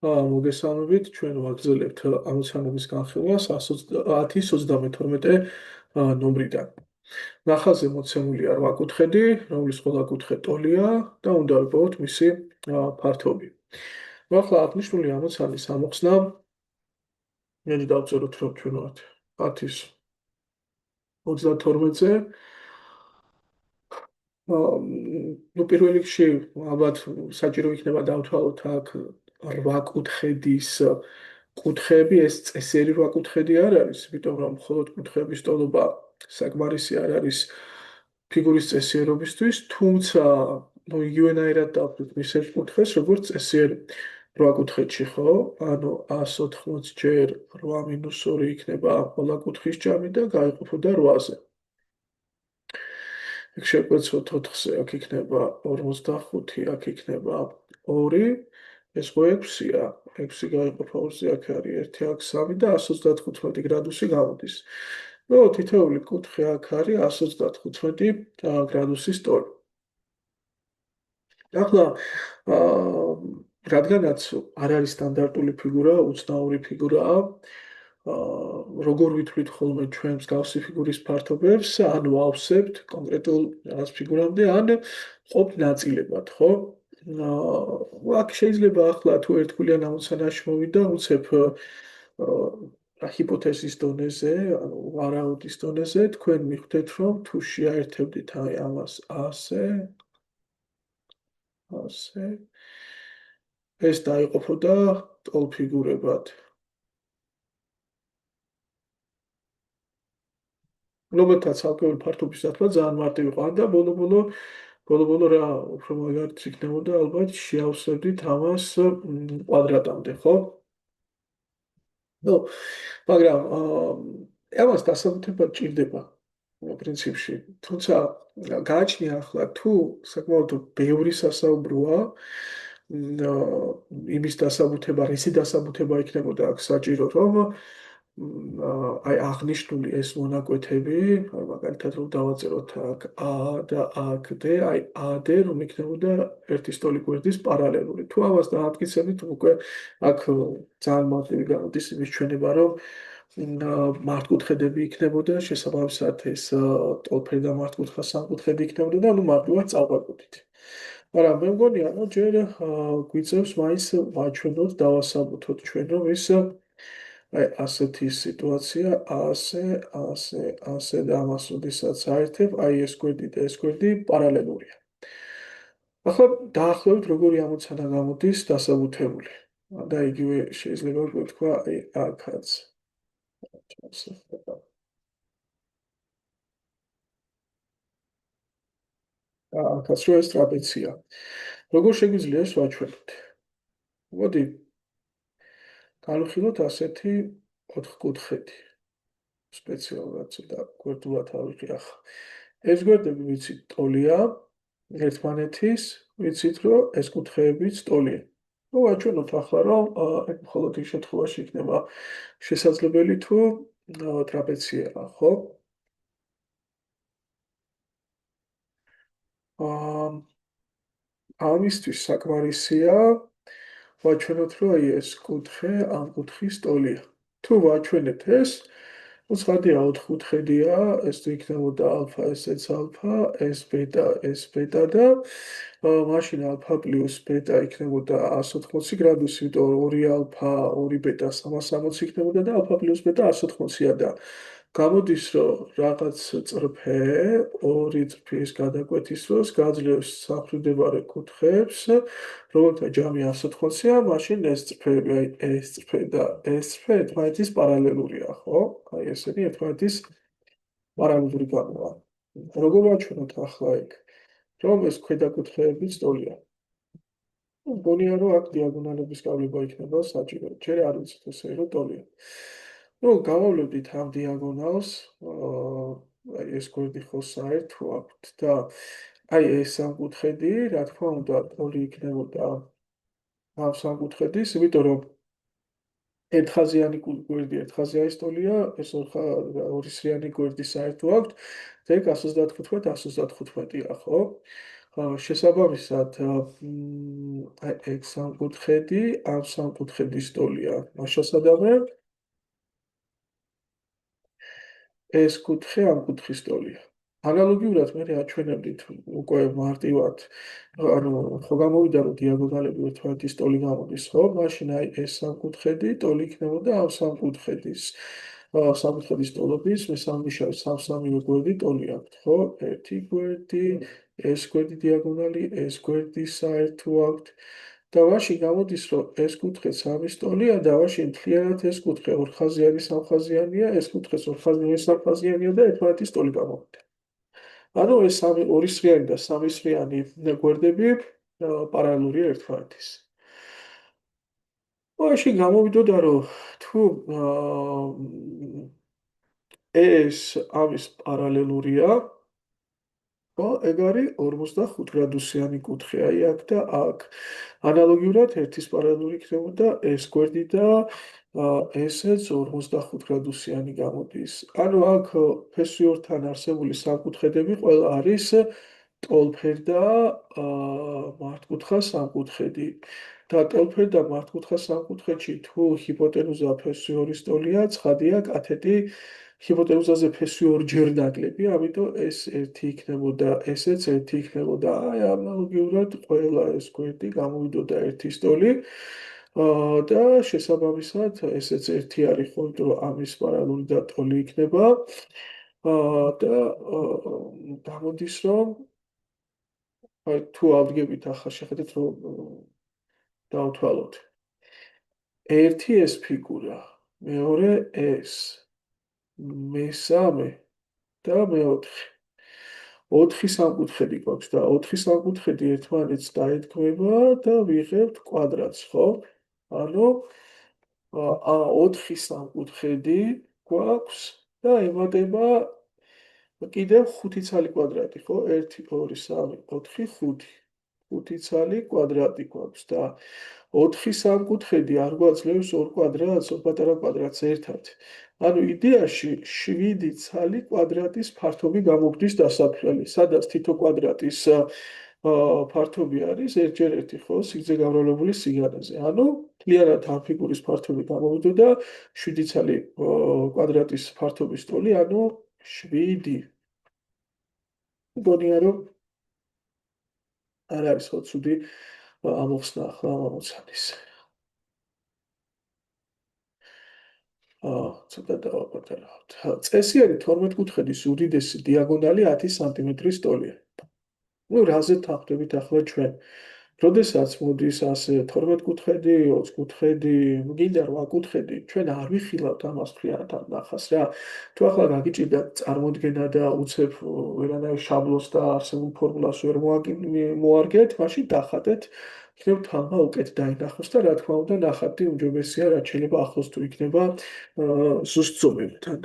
მოგესალმებით, ჩვენ ვაგრძელებთ ამოცანების განხილვას 1032 ნომრიდან. ნახაზზე მოცემულია 8 კუთხედი, რომლის ყველა კუთხე ტოლია და უნდა ვიპოვოთ მისი ფართობი. ახლა აღნიშნული ამოცანის ამოხსნა მე დავწეროთ რომ ჩვენ ვართ 1032-ზე. ну პირველ რიგში ალბათ საჭირო იქნება დავთვალოთ აქ 8 კუთხედის კუთხეები, ეს წესიერი 8 კუთხედი არ არის, იმიტომ რომ მხოლოდ კუთხეების ტოლობა საკმარისი არ არის ფიგურის წესიერობისთვის, თუმცა ну იგივენაირად დავთვლით მის ერთ კუთხეს, როგორც წესიერი 8 კუთხედში, ხო? ანუ 180 ჯერ 8 - 2 იქნება ყველა კუთხის ჯამი და გაიყოფოდა 8-ზე. იქ შეგვეცოთ 4-ზე, აქ იქნება 45, აქ იქნება 2, ეს ხო 6-ია, 6 გაიყოფა 2-ზე, აქ არის 1, აქ 3 და 135 გრადუსი გამოდის. ნუ თითოეული კუთხე აქ არის 135 გრადუსის ტოლი. ახლა რადგანაც არ არის სტანდარტული ფიგურა, უცნაური ფიგურაა, როგორ ვითვლით ხოლმე ჩვენ მსგავსი ფიგურის ფართობებს, ან ვავსებთ კონკრეტულ რაღაც ფიგურამდე, ან ყოფ ნაწილებად, ხო? აქ შეიძლება ახლა თუ ერთგულიან ამოცანაში მოვიდა, უცებ ჰიპოთეზის დონეზე, ანუ ვარაუდის დონეზე, თქვენ მიხვდეთ, რომ თუ შეაერთებდით აი ამას ასე, ეს დაიყოფოდა ტოლ ფიგურებად. რომელთაც ალკოჰოლ ფართობის დათვა ძალიან მარტივი ყავდა და ბოლო-ბოლო რა უფრო მაგარიც იქნებოდა, ალბათ შეავსებდით ამას კვადრატამდე, ხო? ნუ, მაგრამ ამას დასაბუთება ჭირდება პრინციპში. თუმცა გააჩნია ახლა თუ საკმაოდ ბევრი სასაუბროა იმის დასაბუთება, რისი დასაბუთება იქნებოდა აქ საჭირო, რომ აი აღნიშნული ეს მონაკვეთები, მაგალითად რომ დავაწეროთ აქ A და აქ D, აი AD რომ იქნებოდა ერთი სტოლი გვერდის პარალელური. თუ ამას დაამტკიცებით, უკვე აქ ძალიან მარტივი გამოდის იმის ჩვენება, რომ მართკუთხედები იქნებოდა, შესაბამისად ეს ტოლფერი და მართკუთხა სამკუთხედი იქნებოდა და ნუ მარტივად წავყვებოდით. მაგრამ მე მგონია, რომ ჯერ გვიწევს მაინც ვაჩვენოთ, დავასაბუთოთ ჩვენ, რომ ის აი ასეთი სიტუაცია, ასე და ამას ოდესაც აერთებ, აი ეს გვერდი და ეს გვერდი პარალელურია. ახლა დაახლოებით როგორი ამოცანა გამოდის დასაბუთებული. და იგივე შეიძლება ვთქვა აი აქაც. აქაც რო ეს ტრაპეცია. როგორ შეგვიძლია ეს ვაჩვენოთ? მოდი გავხილოთ ასეთი 4 კუთხედი. სპეციალურად და გვერდულად ავიღე ახლა. ეს გვერდები ვიცით ტოლია ერთმანეთის, ვიცით რომ ეს კუთხეებიც ტოლია. ნუ ვაჩვენოთ ახლა რომ ეგ მხოლოდ იმ შემთხვევაში იქნება შესაძლებელი თუ ტრაპეციაა, ხო? ამისთვის საკმარისია ვაჩვენოთ რომ აი ეს კუთხე ამ კუთხის ტოლია. თუ ვაჩვენეთ ეს, ну ცხადია 4 კუთხედია, ეს იქნებოდა ალფა, ესეც ალფა, ეს ბეტა და მაშინ ალფა პლუს ბეტა იქნებოდა 180 გრადუსი, იმიტომ რომ 2 ალფა, 2 ბეტა 360 იქნებოდა და ალფა პლუს ბეტა 180-ია და გამოდის, რომ რაღაც წრფე 2 წრფის გადაკვეთის დროს გაძლევს სამხედრო კუთხეებს, რომელთა ჯამი 180-ია, მაშინ ეს წრფები, აი ეს წრფე და ეს წრფე ერთმანეთის პარალელურია, ხო? აი ესენი ერთმანეთის პარალელური გამოვა. როგორ ვაჩვენოთ ახლა იქ, რომ ეს ქვედა კუთხეები ტოლია? მგონია რომ აქ დიაგონალების გავლება იქნება საჭირო. ჯერ არ ვიცით ესე რომ ტოლია. ну გავავლევდით ამ დიაგონალს, აი ეს გვერდი ხო საერთო აქვთ და აი ეს სამკუთხედი, რა თქმა უნდა, ტოლი იქნებოდა ამ სამკუთხედის, იმიტომ რომ ერთხაზიანი გვერდი, ერთხაზიანი ტოლია, ეს ორი სრიანი გვერდი საერთო აქვთ და ეგ 135-135-ია, ხო? შესაბამისად, ეგ სამკუთხედი, ამ სამკუთხედის ტოლია მაშასადამე, ეს კუთხე ამ კუთხის ტოლია. ანალოგიურად მე აჩვენებდით უკვე მარტივად, ანუ ხო გამოვიდა რომ დიაგონალები ერთმანეთის ტოლი გამოდის, ხო? მაშინ აი ეს სამკუთხედი ტოლი იქნებოდა ამ სამკუთხედის ტოლობის მესამე სამ-სამივე გვერდი ტოლი აქვს, ხო? ერთი გვერდი, ეს გვერდი დიაგონალი, ეს გვერდი საერთო აქვს. და მაშინ გამოდის, რომ ეს კუთხე სამის ტოლია და მაშინ მთლიანად ეს კუთხე ორხაზიანი სამხაზიანია, ეს კუთხეს ორხაზიანი სამხაზიანია და ერთმანეთის ტოლი გამოვიდა. ანუ ეს სამი ორისრიანი და სამისრიანი გვერდები პარალელურია ერთმანეთის. მაშინ გამოვიდოდა, რომ თუ ეს ამის პარალელურია, ხო, ეგ არის 45 გრადუსიანი კუთხე, აი აქ და აქ. ანალოგიურად ერთის პარალელური იქნებოდა ეს გვერდი და ესეც 45 გრადუსიანი გამოდის. ანუ აქ ფესვიორთან არსებული სამკუთხედები ყველა არის ტოლფერ და მართკუთხა სამკუთხედი. და ტოლფერ და მართკუთხა სამკუთხედში თუ ჰიპოტენუზა ფესვიორის ტოლია, ცხადია კათეტი ჰიპოტენუზაზე ფესვი ორჯერ ნაკლები, ამიტომ ეს ერთი იქნებოდა, ესეც ერთი იქნებოდა. აი ანალოგიურად ყველა ეს გვერდი გამოვიდოდა ერთის ტოლი. და შესაბამისად ესეც ერთი არის, ხო, იმიტომ რომ ამის პარალელური და ტოლი იქნება. და გამოდის, რომ აი თუ ავდგებით ახლა შეხედეთ, რომ დავთვალოთ. ერთი ეს ფიგურა, მეორე ეს, მესამე და მეოთხე. 4 სამკუთხედი გვაქვს და 4 სამკუთხედი ერთმანეთს დაეთქმება და ვიღებთ კვადრატს, ხო? ანუ 4 სამკუთხედი გვაქვს და ემატება კიდევ 5 ცალი კვადრატი, ხო? 1 2 3 4 5. 5 ცალი კვადრატი გვაქვს და 4 სამკუთხედი არ გვაძლევს ორ კვადრატს, ორ პატარა კვადრატს ერთად. ანუ იდეაში 7 ცალი კვადრატის ფართობი გამოგვდის დასაფლელი, სადაც თითო კვადრატის ფართობი არის ერთჯერ-ერთი, ხო, სიგრძე გამრავლებული სიგანეზე. ანუ მთლიანად ამ ფიგურის ფართობი გამოვიდოდა 7 ცალი კვადრატის ფართობის ტოლი, ანუ 7. მგონია რომ არ არის ხო ცუდი ამოხსნა ახლა ამ ამოცანის. ცოტა დავაპატარავთ. წესიერი 12 კუთხედის უდიდესი დიაგონალი 10 სანტიმეტრის ტოლია. ну, რაზე თანხმდებით ახლა ჩვენ? როდესაც მოდის ასე 12 კუთხედი, 20 კუთხედი, გინდა 8 კუთხედი, ჩვენ არ ვიხილავთ ამას მთლიანად ამ ნახას რა. თუ ახლა გაგიჭირდა წარმოდგენა და უცებ ვერანაირ შაბლონს და არსებულ ფორმულას ვერ მოარგეთ, მაშინ დახატეთ, იქნებ თალმა უკეთ დაინახოს და რა თქმა უნდა ნახატი უმჯობესია, რაც შეიძლება ახლოს თუ იქნება ზუსტ ზომებთან.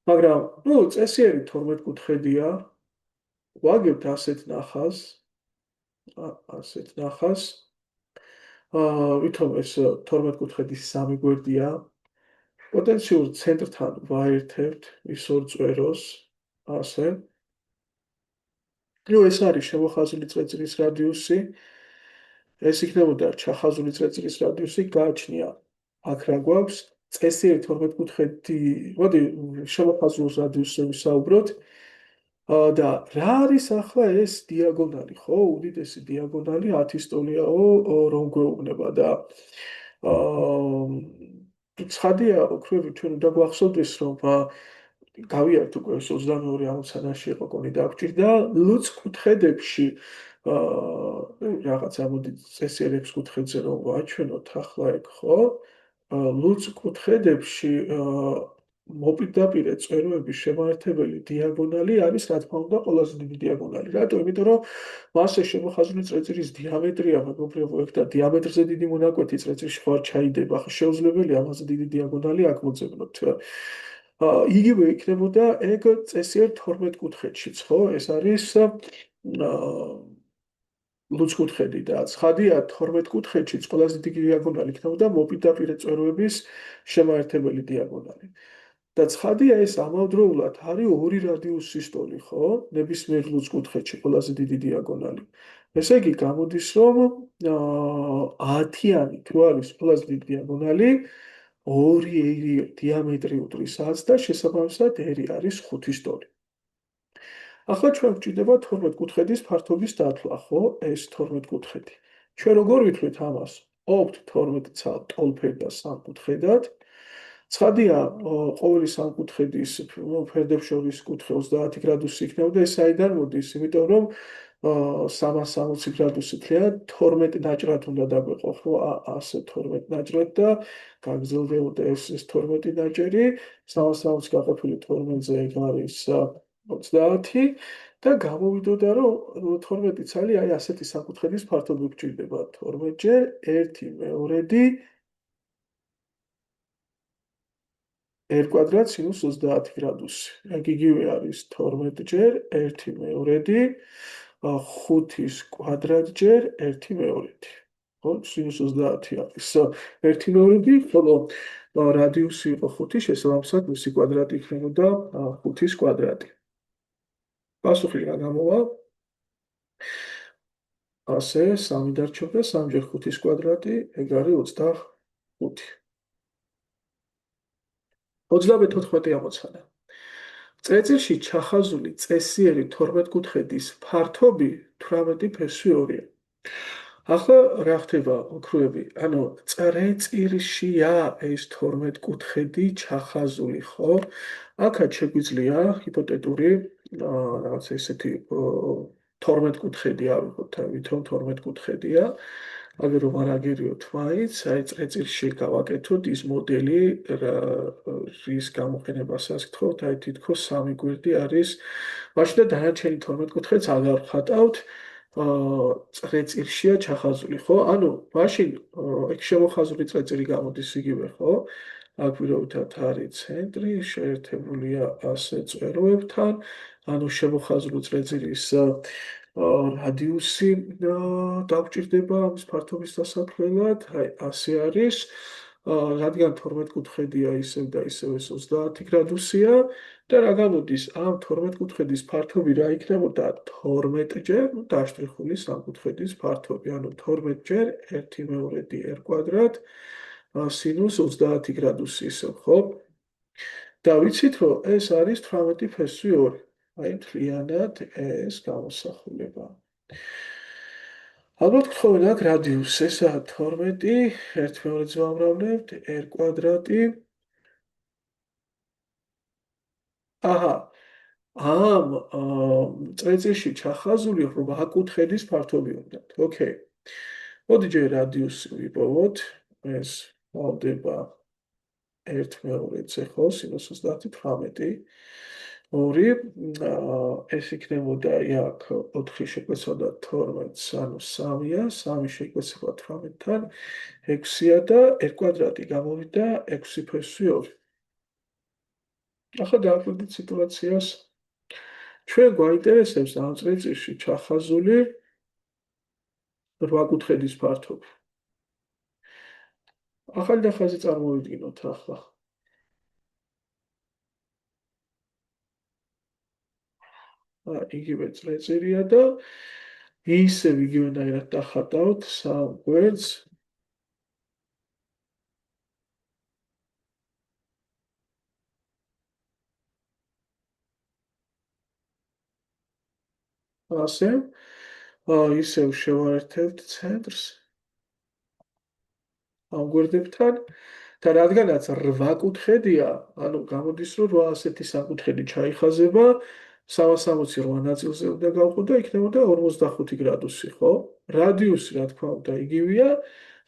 მაგრამ, ну, წესიერი 12 კუთხედია, ვაგებთ ასეთ ნახას, ასეთ ნახას. ვითომ ეს 12 კუთხედის სამი გვერდია. პოტენციურ ცენტრთან ვაერთებთ ის ორ წვეროს, ასე. ну, ეს არის შემოხაზული წრეწირის რადიუსი. ეს იქნებოდა ჩახაზული წრეწირის რადიუსი, გააჩნია აქ რა გვაქვს. წესიერი 12 კუთხედი, მოდი შემოხაზულ რადიუსზე ვისაუბროთ. და რა არის ახლა ეს დიაგონალი, ხო? უდიდესი დიაგონალი 10 ტოლიაო, რომ გვეუბნება და ცხადია, ოქროები ჩვენ უნდა გვახსოვდეს, რომ გავიარეთ უკვე 22 ამოცანაში იყო კონი დაგჭირდა ლუც კუთხედებში რაღაც ამოდი წესიერ 6 კუთხედზე რომ ვაჩვენოთ ახლა ეგ, ხო? ლუც კუთხედებში მოპირდაპირე წვეროების შემაერთებელი დიაგონალი არის, რა თქმა უნდა, ყველაზე დიდი დიაგონალი. რატო? იმიტომ რომ მასზე შემოხაზული წრეწირის დიამეტრია, მეგობრებო, ეგ და დიამეტრზე დიდი მონაკვეთი წრეწირში ხო არ ჩაიდება. ახლა შეუძლებელია ამაზე დიდი დიაგონალი აქ მოძებნოთ. იგივე იქნებოდა ეგ წესიერ 12 კუთხედშიც, ხო? ეს არის ლუც კუთხედი და ცხადია 12 კუთხედშიც ყველაზე დიდი დიაგონალი იქნებოდა მოპირდაპირე წვეროების შემაერთებელი დიაგონალი. და ცხადია ეს ამავდროულად არის ორი რადიუსის ტოლი, ხო? ნებისმიერ ლუწკუთხედში ყველაზე დიდი დიაგონალი. ესე იგი გამოდის, რომ 10-იანი თუ არის ყველაზე დიდი დიაგონალი, ორი ერი დიამეტრი უდრის 10 და შესაბამისად ერი არის 5-ის ტოლი. ახლა ჩვენ გვჭირდება 12 კუთხედის ფართობის დათვლა, ხო? ეს 12 კუთხედი. ჩვენ როგორ ვითვლით ამას? ყოფთ 12 ცალ ტოლფერდა და სამკუთხედად. ცხადია, ყოველი სამკუთხედის ფერდებს შორის კუთხე 30 გრადუსი იქნება და ეს საიდან მოდის? იმიტომ რომ 360 გრადუსი თლიან 12 ნაჭრად უნდა დაგვეყო, ხო? ასე 12 ნაჭრად და გაგრძელდებოდა ეს 12 ნაჭერი, 360 გაყოფილი 12-ზე ეგ არის 30 და გამოვიდოდა, რომ 12 ცალი აი ასეთი საკუთხედის ფართობი გვჭირდება 12-ჯერ 1/2 r კვადრატ სინუს 30 გრადუსი. ეგ იგივე არის 12-ჯერ 1/2 5-ის კვადრატჯერ 1/2. ხო, სინუს 30 არის 1/2, ხოლო რადიუსი იყო 5, შესაბამისად მისი კვადრატი იქნებოდა 5-ის კვადრატი. პასუხი რა გამოვა? ასე 3 დარჩება, 3-ჯერ 5-ის კვადრატი, ეგ არის 25. 34 ამოცანა. წრეწირში ჩახაზული წესიერი 12 კუთხედის ფართობი 18 ფესვი 2-ია. ახლა რა ხდება ოქროები? ანუ წრეწირშია ეს 12 კუთხედი ჩახაზული, ხო? აქაც შეგვიძლია ჰიპოთეტური რაღაცა ისეთი 12 კუთხედი ავიღოთ, ვითომ 12 კუთხედია. აგერ რომ არ აგერიოთ მაინც, აი წრეწირში გავაკეთოთ ის მოდელი, რის გამოყენებასაც გთხოვთ, აი თითქოს 3 გვერდი არის. მაშინ და დანარჩენი 12 კუთხედს აღარ ვხატავთ. წრეწირშია ჩახაზული, ხო? ანუ მაშინ ეგ შემოხაზული წრეწირი გამოდის იგივე, ხო? აქ ვირაუდათ არის ცენტრი, შეერთებულია ასე წვეროებთან, ანუ შემოხაზული წრეწირის რადიუსი დაგვჭირდება ამის ფართობის დასათვლელად, აი ასე არის. რადგან 12 კუთხედია ისევ და ისევ ეს 30 გრადუსია და რა გამოდის ამ 12 კუთხედის ფართობი რა იქნებოდა 12-ჯერ დაშტრიხული სამკუთხედის ფართობი, ანუ 12-ჯერ 1/2 r კვადრატ სინუს 30 გრადუსი ისევ, ხო? და ვიცით რომ ეს არის 18 ფესვი 2. აი მთლიანად ეს გამოსახულება. ალბათ გთხოვენ აქ რადიუსს, ესაა 12, 1/2-ზე ვამრავლებთ r კვადრატი. აჰა, ამ წრეწირში ჩახაზული 8 კუთხედის ფართობი უნდათ. ოკეი. მოდი ჯერ რადიუსი ვიპოვოთ. ეს მოვდება 1/2-ზე, ხო, სინუს 30 18. 2 ეს იქნებოდა აი აქ 4 შეგვეცადა 12, ანუ 3-ია, 3 შეგვეცება 18-თან 6-ია და r კვადრატი გამოვიდა 6 ფესვი 2. ახლა დააკვირდით სიტუაციას. ჩვენ გვაინტერესებს ამ წრეწირში ჩახაზული 8 კუთხედის ფართობი. ახალი დახაზი წარმოვიდგინოთ ახლა. იგივე წრეწირია და ისევ იგივენაირად დახატავთ სამ გვერდს. ასე ისევ შევაერთებთ ცენტრს ამ გვერდებთან და რადგანაც 8 კუთხედია, ანუ გამოდის რომ 8 ასეთი საკუთხედი ჩაიხაზება, 360 8 ნაწილზე უნდა გავყო და იქნებოდა 45 გრადუსი, ხო? რადიუსი რა თქმა უნდა იგივეა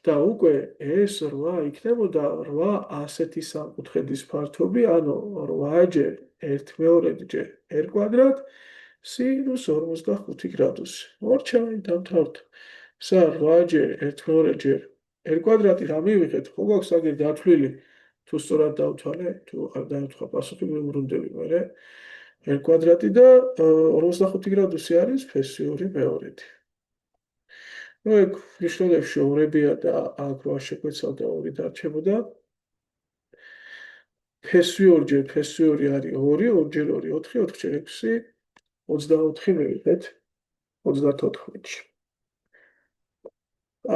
და უკვე ეს 8 იქნებოდა 8 ასეთი საკუთხედის ფართობი, ანუ 8-ჯერ 1/2-ჯერ r კვადრატ სინუს 45 გრადუსი. მორჩა დავთავრთ. სა 8-ჯერ 1/2-ჯერ r კვადრატი რა მივიღეთ? ხო გვაქვს აგერ დათვლილი? თუ სწორად დავთვალე, თუ არ დავთვალე, პასუხი მეუბრუნდები მერე. r კვადრატი და 45 გრადუსი არის ფესვი 2 მეორეთი. ნუ ეგ მნიშვნელებში ორებია და აქ რა შეგვეცადა 2 დარჩებოდა. ფესვი 2 ჯერ ფესვი 2 არის 2, 2 ჯერ 2 4, 4 ჯერ 6, 24 მივიღეთ 34-ში.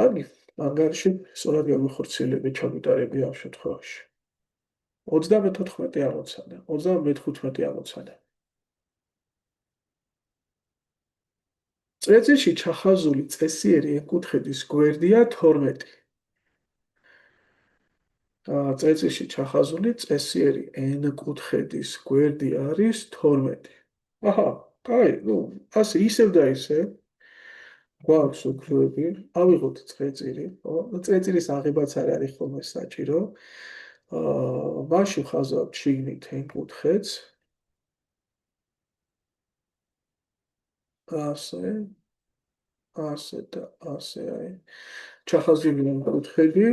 აი, ანგარიში სწორად გამახორციელები ჩაგუტარები ამ შემთხვევაში. 34 ამოცანა, 35 ამოცანა. წრეწირში ჩახაზული წესიერი ეკუთხედის გვერდია 12. წრეწირში ჩახაზული წესიერი n-კუთხედის გვერდი არის 12. აჰა, კაი, ნუ ასე ისევ და ისე გვაქვს უქროები, ავიღოთ წრეწირი, ხო? წრეწირის აღებაც არ არის ხოლმე საჭირო. მაშინ ხაზავთ შიგნით n-კუთხედს. ასე, ასე და ასე აი. ჩახაზული n-კუთხედი.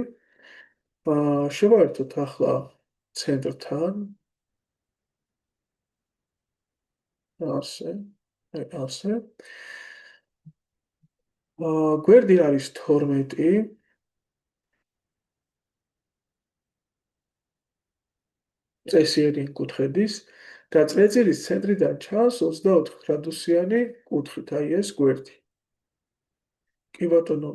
შევაერთოთ ახლა ცენტრთან. ასე, ასე. გვერდი არის 12. წესიერი კუთხედის და წრეწირის ცენტრიდან ჩანს 24 გრადუსიანი კუთხით, აი ეს გვერდი. კი ბატონო.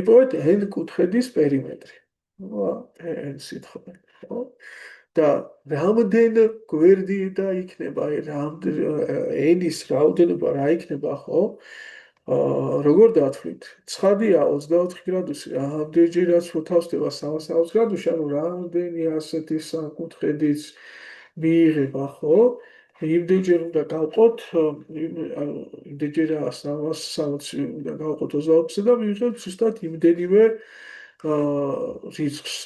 იპოვეთ n კუთხედის პერიმეტრი. n სიტყვა, ხო? და რამდენ გვერდი და იქნება, აი n-ის რაოდენობა რა იქნება, ხო? როგორ დათვლით? ცხადია 24 გრადუსი, რამდენჯერაც მოთავსდება 360 გრადუსში, ანუ რამდენი ასეთი საკუთხედიც მიიღება, ხო? იმდენჯერ უნდა გავყოთ, იმდენჯერა 360 უნდა გავყოთ 24-ზე და მივიღებთ ზუსტად იმდენივე რიცხვს.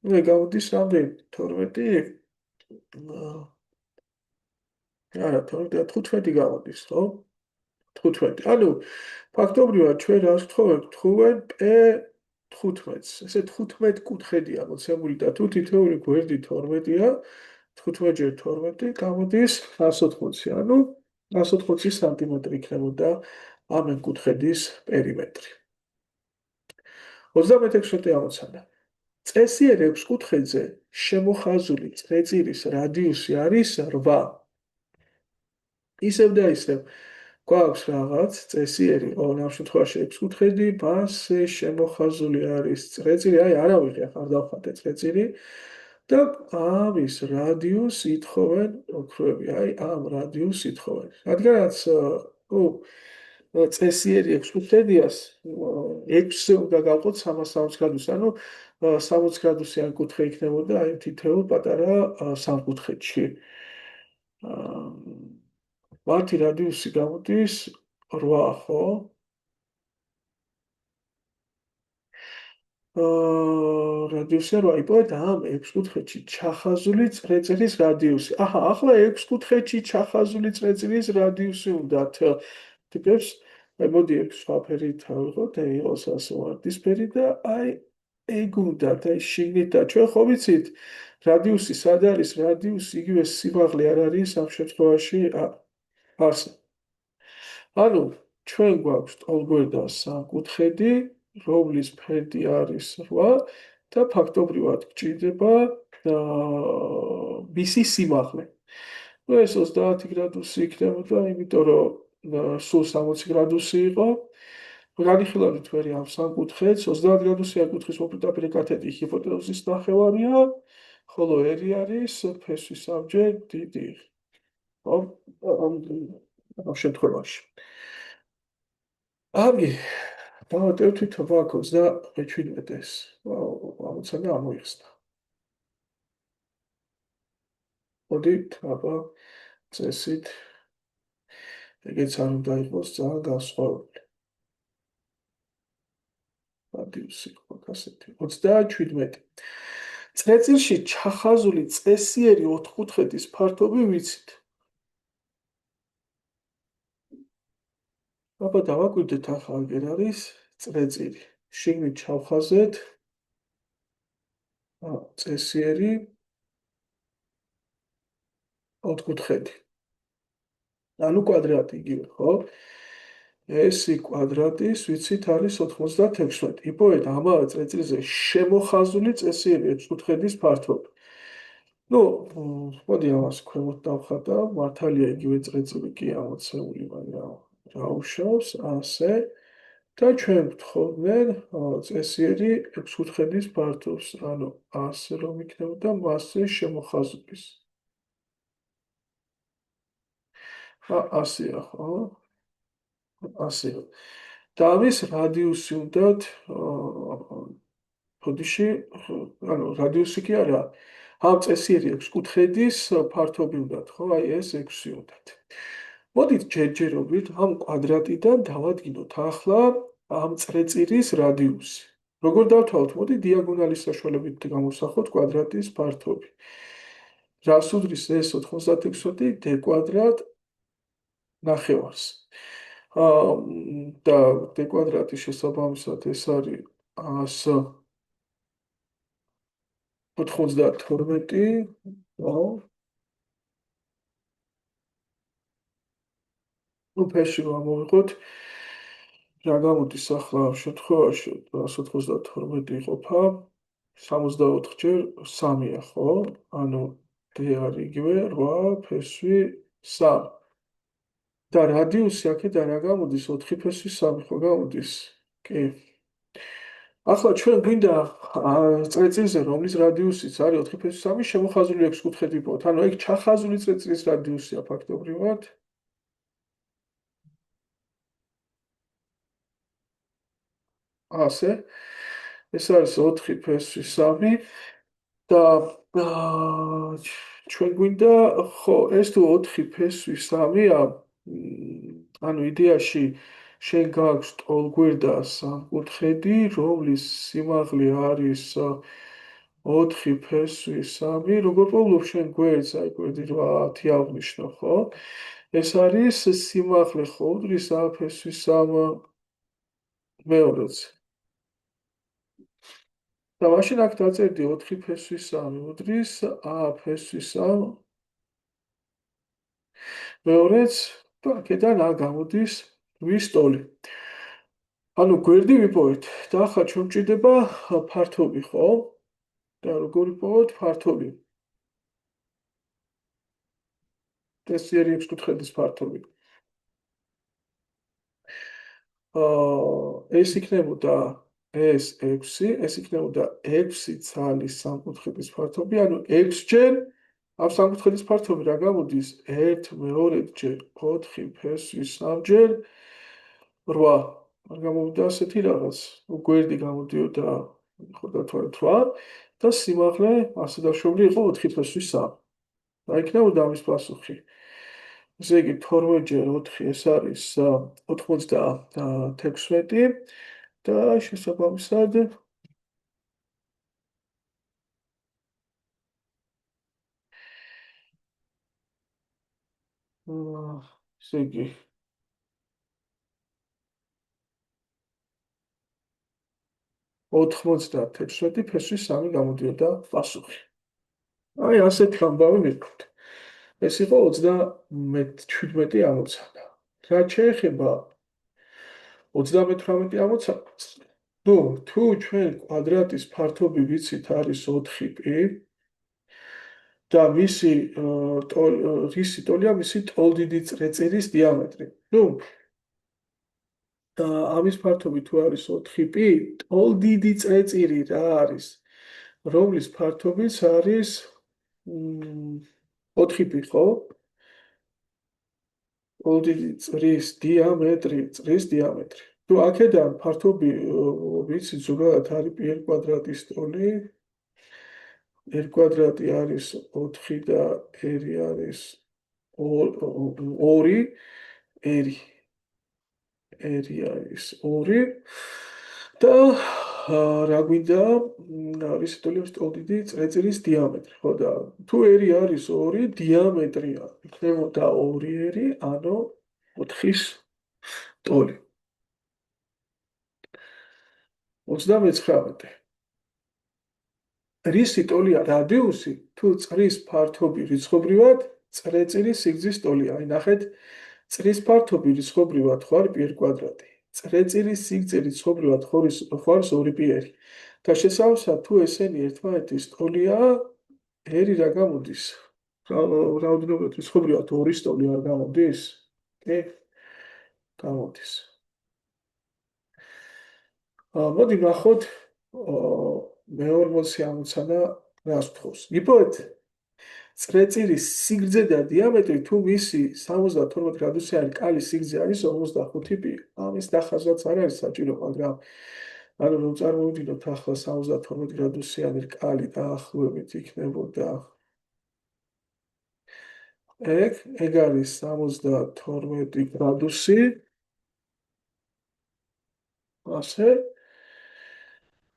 ნუ გამოდის რამდენი? 12? არა, 15 გამოდის, ხო? 15. ანუ ფაქტობრივად ჩვენ რას ვთხოვეთ? ვთხოვეთ P15-ს. ესე 15 კუთხედია მოცემული და თუ თითოეული გვერდი 12-ია, 15 ჯერ 12 გამოდის 180. ანუ 180 სანტიმეტრი იქნებოდა ამ კუთხედის პერიმეტრი. 36 ამოცანა. წესიერ 6 კუთხედზე შემოხაზული წრეწირის რადიუსი არის 8. ისევ და ისევ გვაქვს რაღაც წესიერი, ამ შემთხვევაში 6 კუთხედი, მასზე შემოხაზული არის წრეწირი, აი არავითარ ახლა დავხატე წრეწირი და ამის რადიუსს ითხოვენ ოქროები, აი ამ რადიუსს ითხოვენ. რადგანაც წესიერი 6 კუთხედიას 6-ზე უნდა გავყოთ 360 გრადუსი, ანუ 60 გრადუსიან კუთხე იქნებოდა აი თითოეულ პატარა სამკუთხედში. მათი რადიუსი გამოდის 8, ხო? რადიუსი 8, იპოვეთ ამ 6 კუთხედში ჩახაზული წრეწირის რადიუსი. აჰა, ახლა 6 კუთხედში ჩახაზული წრეწირის რადიუსი უნდათ ტიპებს, აი მოდი ეგ სხვა ფერით ავიღოთ, აი იყოს ასე ვარდისფერი და აი ეგ უნდათ, აი შიგნით და ჩვენ ხო ვიცით რადიუსი სად არის? რადიუსი იგივე სიმაღლე არ არის ამ შემთხვევაში ასე. ანუ ჩვენ გვაქვს ტოლგვერდა სამკუთხედი, რომლის ფერდი არის 8 და ფაქტობრივად გჭირდება მისი სიმაღლე. ნუ ეს 30 გრადუსი იქნებოდა, იმიტომ რომ სულ 60 გრადუსი იყო. განიხილავთ ვერი ამ სამკუთხედს, 30 გრადუსია კუთხის მოპირდაპირე კათეტი ჰიპოტენუზის ნახევარია, ხოლო ერი არის ფესვის საბჯენ დიდი. ამ შემთხვევაში. ამი დავატევთ თვითონ ვაკოს და მე-17-ს. ამოცანა ამოიხსნა. მოდით, აბა წესით ეგეც არ უნდა იყოს ძალიან განსხვავებული. რადიუსი გვაქვს ასეთი 37. წრეწირში ჩახაზული წესიერი 4 კუთხედის ფართობი ვიცით. აბა დავაკვირდეთ ახლა აგერ არის წრეწირი. შიგნით ჩავხაზეთ წესიერი 4 კუთხედი. ანუ კვადრატი იგივე, ხო? ეს კვადრატის ვიცით არის 96. იპოვეთ ამავე წრეწირზე შემოხაზული წესიერი 6 კუთხედის ფართობი. ნუ, მოდი ამას ქვემოთ დავხატავ, მართალია იგივე წრეწირი კი ამოცეული, მაგრამ რა უშავს, ასე და ჩვენ ვთხოვდნენ წესიერი 6 კუთხედის ფართობს, ანუ ასე რომ იქნებოდა მასზე შემოხაზების. ასეა, ხო? ასეა. და ამის რადიუსი უნდათ ბოდიში, ანუ რადიუსი კი არა, ამ წესიერი 6 კუთხედის ფართობი უნდათ, ხო? აი ეს 6 უნდათ. მოდით ჯერჯერობით ამ კვადრატიდან დავადგინოთ ახლა ამ წრეწირის რადიუსი. როგორ დავთვალოთ? მოდი დიაგონალის საშუალებით გამოვსახოთ კვადრატის ფართობი. რას უდრის ეს 96 d კვადრატ ნახევარს. აა და d კვადრატის შესაბამისად ეს არის 192, ხო? ნუ ფეში გამოვიღოთ. რა გამოდის ახლა ამ შემთხვევაში 192 იყოფა 64 ჯერ 3-ია, ხო? ანუ d არის იგივე 8 ფესვი 3. და რადიუსი აქედან რა გამოდის 4 ფესვი 3, ხო გამოდის? კი. ახლა ჩვენ გვინდა წრეწირზე, რომლის რადიუსიც არის 4 ფესვი 3, შემოხაზული 6 კუთხედი პოვოთ. ანუ ეგ ჩახაზული წრეწირის რადიუსია ფაქტობრივად. ასე. ეს არის 4 ფესვი 3 და ჩვენ გვინდა ხო ეს თუ 4 ფესვი 3-ია, ანუ იდეაში შენ გაქვს ტოლგვერდა სამკუთხედი, რომლის სიმაღლე არის 4 ფესვი 3, როგორ პოვლობ შენ გვერდს, აი გვერდი 8 აღნიშნო, ხო? ეს არის სიმაღლე ხო უდრის a ფესვი 3 მეორეც. და მაშინ აქ დაწერდი 4 ფესვი 3 უდრის a ფესვი 3 მეორეც და აქედან a გამოდის ვის ტოლი. ანუ გვერდი ვიპოვეთ და ახლა ჩვენ გვჭირდება ფართობი, ხო? და როგორ ვიპოვოთ ფართობი? წესიერი 6 კუთხედის ფართობი. ეს იქნებოდა ეს 6, ეს იქნებოდა 6 ცალი სამკუთხედის ფართობი, ანუ 6 ჯერ ამ სამკუთხედის ფართობი რა გამოდის? 1 მეორედ ჯერ 4 ფესვი 3 ჯერ 8. არ გამოვიდა ასეთი რაღაც. გვერდი გამოდიოდა ხო დათვალეთ 8 და სიმაღლე ასე დაშვებული იყო 4 ფესვი 3. და იქნებოდა ამის პასუხი. ესე იგი 12 ჯერ 4 ეს არის 96 და შესაბამისად ესე იგი 96 ფესვი 3 გამოდიოდა პასუხი. აი ასეთი ამბავი მივხვდით. ეს იყო 37 ამოცანა. რაც შეეხება 38 ამოცანას, ნუ თუ ჩვენ კვადრატის ფართობი ვიცით არის 4π და რისი ტოლია მისი ტოლდიდი წრეწირის დიამეტრი. ნუ ამის ფართობი თუ არის 4π, ტოლდიდი წრეწირი რა არის? რომლის ფართობიც არის 4π, ხო? ტოლდიდი წრის დიამეტრი. თუ აქედან ფართობი ვიცით ზოგადად არის π კვადრატის ტოლი, r კვადრატი არის 4 და r არის 2, r არის 2 და რა გვინდა რისი ტოლი არის ტოლდიდი წრეწირის დიამეტრი, ხო და თუ r არის 2, დიამეტრია იქნებოდა 2r, ანუ 4-ის ტოლი. 39. რისი ტოლია რადიუსი, თუ წრის ფართობი რიცხობრივად წრეწირის სიგრძის ტოლია. აი ნახეთ, წრის ფართობი რიცხობრივად ხო არის π კვადრატი. წრეწირის სიგრძე რიცხობრივად ხო არის 2πr. და შესაბამისად თუ ესენი ერთმანეთის ტოლია, ერი რა გამოდის? რაოდენობრივად რიცხობრივად 2 სტოლი არ გამოდის? კი, გამოდის. მოდი ნახოთ მე-40 ამოცანა რას თხოვს. იპოვეთ წრეწირის სიგრძე და დიამეტრი თუ მისი 72 გრადუსიანი კალის სიგრძე არის 55 პი. ამის დახაზვაც არ არის საჭირო, მაგრამ ანუ რომ წარმოვიდგინოთ ახლა 72 გრადუსიანი კალი დაახლოებით იქნებოდა ეგ არის 72 გრადუსი, ასე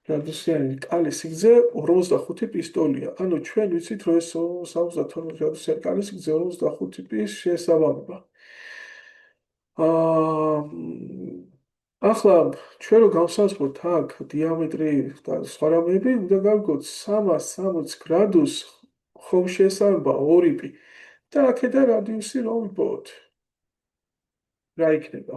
გრადუსიანი კალის სიგრძე 45 პისტოლია. ანუ ჩვენ ვიცით, რომ ეს 72 გრადუსიანი კალის სიგრძე 45 პის შეესაბამება. აა ახლა ჩვენ რო გავსაზღვროთ აქ დიამეტრი და სხვა რამეები, უნდა გავიგოთ 360 გრადუს ხომ შეესაბამება 2 პი და აქედან რადიუსი რომ ვიპოვოთ. რა იქნება?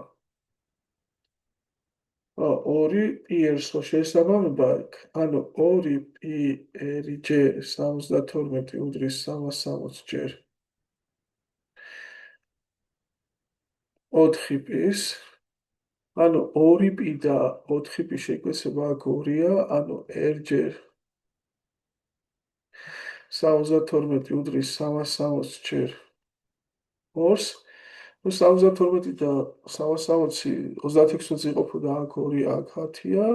2 პი ერს ხო შეესაბამება იქ, ანუ 2 პი ერი ჯერ 72 უდრის 360 ჯერ 4 პის, ანუ 2 პი და 4 პი შეგვეცება აქ 2-ა, ანუ r ჯერ 72 უდრის 360 ჯერ 2-ს, ну 72 და 360 36-ს იყოფოდა აქ 2, აქ 10-ია.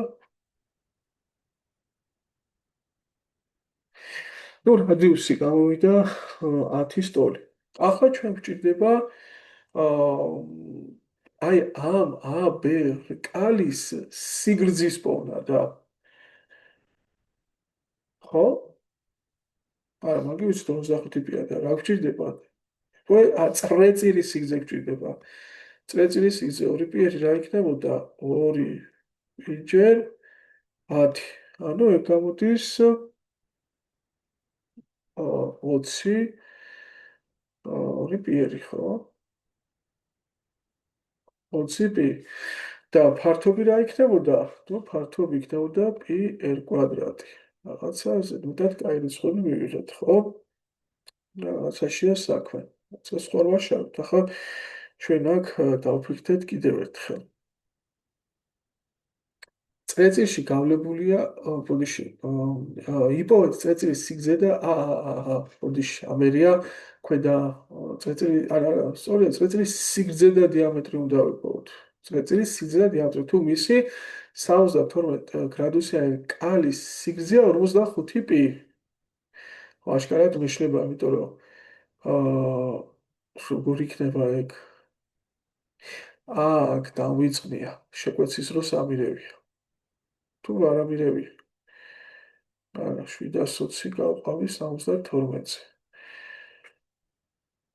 ну რადიუსი გამოვიდა 10 სტოლი. ახლა ჩვენ გვჭირდება აი ამ AB კალის სიგრძის პოვნა და ხო? არა, მაგ ვიცით 25 პია და რა გვჭირდება? ხო, წრეწირის სიგრძე გვჭირდება. წრეწირის სიგრძე 2 პიერი რა იქნებოდა? 2 პი ჯერ 10. ანუ ეგ გამოდის 20 2 პიერი, ხო? 20 პი. და ფართობი რა იქნებოდა? ნუ ფართობი იქნებოდა პი r კვადრატი. რაღაცა ზედმეტად კაი რიცხვები მივიღეთ, ხო? რაღაცაშია საქმე. რაღაცა სხვა ვაშავთ. ახლა ჩვენ აქ დავფიქრდეთ კიდევ ერთხელ. წრეწირში გავლებულია, ბოდიში, იპოვეთ წრეწირის სიგრძე და ბოდიში, ამერია ქვედა წრეწირი, არა, სწორია, წრეწირის სიგრძე და დიამეტრი უნდა ვიპოვოთ. წრეწირის სიგრძე და დიამეტრი, თუ მისი 72 გრადუსიანი კალის სიგრძეა 45 პი. აშკარად მეშლება, იმიტომ რომ როგორ იქნება ეგ? აქ დავიწყნია, შეკვეცის დროს ამირევია. თუ არ ამირევია. არა, 720 გავყავი 72-ზე.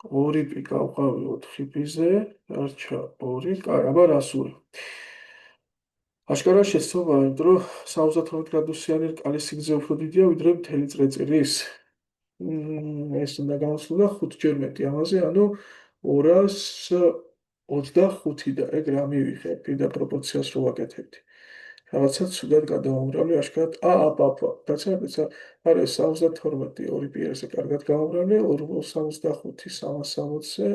2 პი გავყავი 4 პიზე, დარჩა 2, კაი, აბა რასური. აშკარად შეცდომა, იმიტომ რომ 72 გრადუსიანი კალის სიგრძე უფრო დიდია, ვიდრე მთელი წრეწირის. ეს უნდა გავასრულო 5 ჯერ მეტი ამაზე, ანუ 225 და ეგ რა მივიღე, პირდა პროპორციას რო ვაკეთებდი. რაღაცა ცუდად გადავამრავლე აშკარად. დაცა, არა 72 2 პიერზე კარგად გავამრავლე, 265 360-ზე,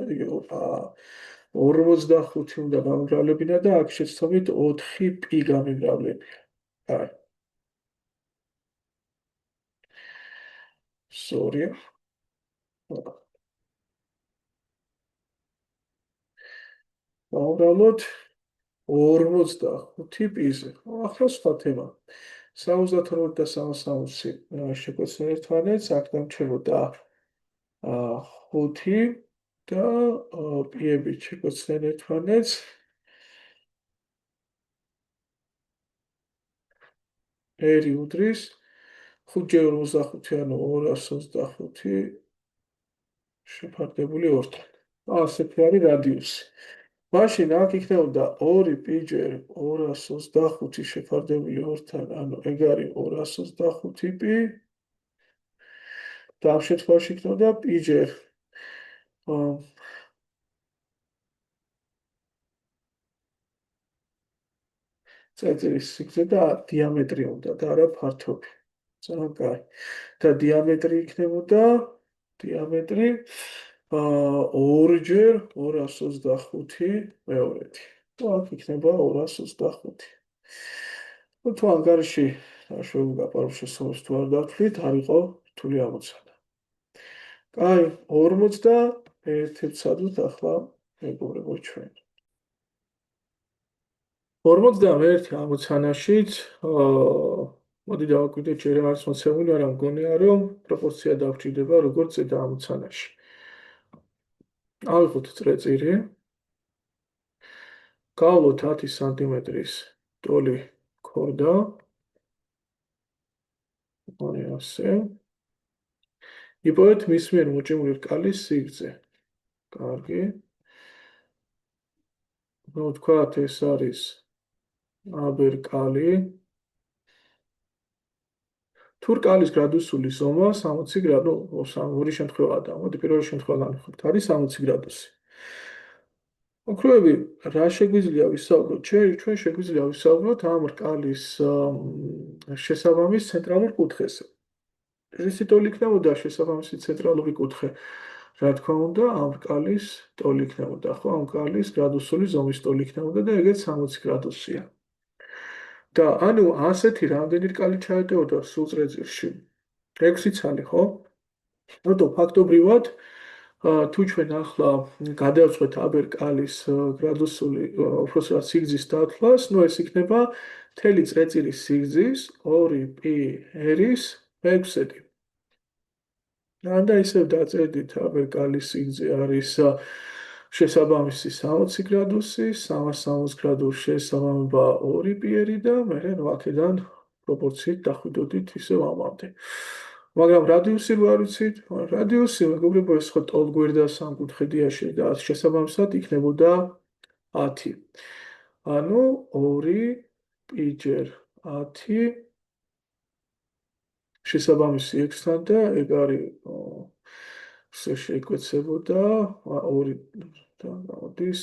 45 უნდა გამრავლებინა და აქ შეცდომით 4 პი გამიმრავლებია. აი, სწორია. გავამრავლოთ 45 პიზე. ახლა სხვა თემა. 72 და 360 შეგვეცნე ერთმანეთს, აქ დამჩნევოდა 5 და პიები შეგვეცნენ ერთმანეთს. ერი უდრის 5 ჯერ 45, ანუ 225 შეფარდებული 2-თან. ასეთი არის რადიუსი. მაშინ აქ იქნებოდა 2 პი ჯერ 225 შეფარდებული 2-თან, ანუ ეგ არის 225 პი. და ამ შემთხვევაში იქნებოდა პი ჯერ წრეწირის სიგრძე და დიამეტრი უნდა და არა ფართობი. ძალიან კაი. და დიამეტრი იქნებოდა დიამეტრი 2-ჯერ 225 მეორეთი. აქ იქნება 225. ну თუ ანგარიშიშვეულ გაპაროს შესაძლოა თუ არ დავთვლით, არ იყო რთული ამოცანა. კაი, 41-ით ვცადოთ ახლა მეგობრებო ჩვენ. 41 ამოცანაშიც მოდი დავაკვირდეთ, ჯერ არის მოცემული, არა მგონია, რომ პროპორცია დაგვჭირდება როგორც ზედა ამოცანაში. ავიღოთ წრეწირი. გავლოთ 10 სანტიმეტრის ტოლი ქორდა. აი ასე. იპოვეთ მის მიერ მოჭიმული რკალის სიგრძე. კარგი. ну ვთქვათ, ეს არის AB რკალი. თუ რკალის გრადუსული ზომა 60 გრადუ, ორი შემთხვევაა. მოდი პირველი შემთხვევა განვიხილოთ. არის 60 გრადუსი. ოქროები, რა შეგვიძლია ვისაუბროთ? ჩვენ შეგვიძლია ვისაუბროთ ამ რკალის შესაბამის ცენტრალურ კუთხეს. რისი ტოლი იქნებოდა შესაბამისი ცენტრალური კუთხე? რა თქმა უნდა, ამ რკალის ტოლი იქნებოდა, ხო? ამ რკალის გრადუსული ზომის ტოლი იქნებოდა და ეგეც 60 გრადუსია. და ანუ ასეთი რამდენი რკალი ჩაეტეოდა სულ წრეწირში? 6 ცალი, ხო? ნუ ფაქტობრივად თუ ჩვენ ახლა გადავწყვეთ AB რკალის გრადუსული უბრალოდ სიგრძის დათვლას, ნუ ეს იქნება მთელი წრეწირის სიგრძის 2πr-ის 6-ი. და ისევ დაწერდით AB რკალის სიგრძე არის შესაბამისი 60 გრადუსი, 360 გრადუს შესაბამება 2πr და მე ნუ აქედან პროპორციით დახვიდოდით ისევ ამამდე. მაგრამ რადიუსი არ ვიცით, რადიუსი მეგობრებო ეს ხო ტოლგვერდა სამკუთხედიაში და შესაბამისად იქნებოდა 10. ანუ 2π × 10 შესაბამისი 6-თან და ეგ არის ესე შეიკვეცებოდა 2 და მოდის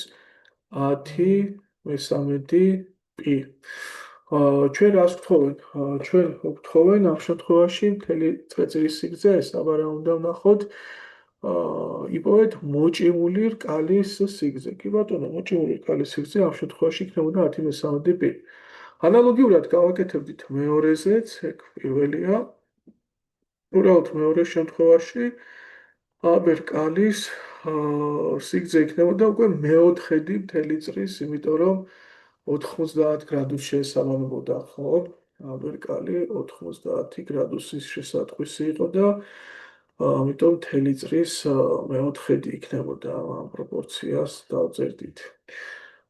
10 მე-13 π. ჩვენ რას ვთხოვენ? ჩვენ ვთხოვენ ამ შემთხვევაში მთელი წრეწირის სიგრძე, აბარა უნდა ვნახოთ იპოვეთ მოჭიმული რკალის სიგრძე. კი ბატონო, მოჭიმული რკალის სიგრძე ამ შემთხვევაში იქნებოდა 10 მე-13 π. ანალოგიურად გავაკეთებდით მეორეზეც, ეგ პირველია. უბრალოდ მეორე შემთხვევაში AB რკალის სიგრძე იქნებოდა უკვე მეოთხედი მთელი წრის, იმიტომ რომ 90 გრადუს შეესაბამებოდა, ხო? AB რკალი 90 გრადუსის შესატყვისი იყო და ამიტომ მთელი წრის მეოთხედი იქნებოდა ამ პროპორციას დავწერდით.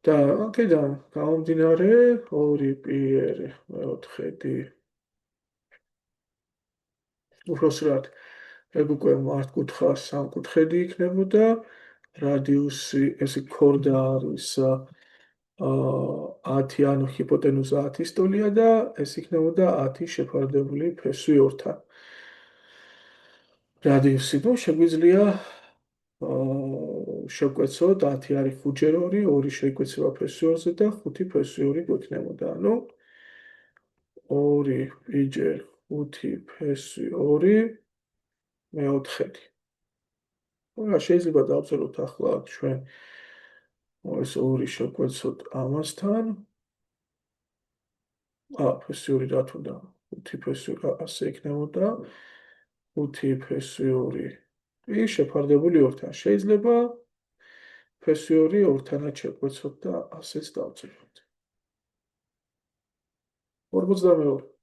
და აქედან გამომდინარე 2πr მეოთხედი უბრალოდ ეგ უკვე მართკუთხა სამკუთხედი იქნებოდა, რადიუსი ესე ქორდა არის 10, ანუ ჰიპოტენუზა 10 ტოლია და ეს იქნებოდა 10 შეფარდებული ფესვი 2-თან. რადიუსი, ну, შეგვიძლია შევკვეცოთ 10 არის 5-ჯერ 2, 2 შეიკვეცება ფესვი 2-ზე და 5 ფესვი 2 გვექნებოდა. ანუ 2π × 5 ფესვი 2 მეოთხედი. რა შეიძლება დავწეროთ ახლა ჩვენ ეს 2 შევკვეცოთ ამასთან. ფესვი 2 რა თქმა უნდა 5 ფესვი ასე იქნებოდა 5 ფესვი 2 პ შეფარდებული 2-თან. შეიძლება ფესვი 2 2-თანაც შევკვეცოთ და ასეც დავწეროთ. 42.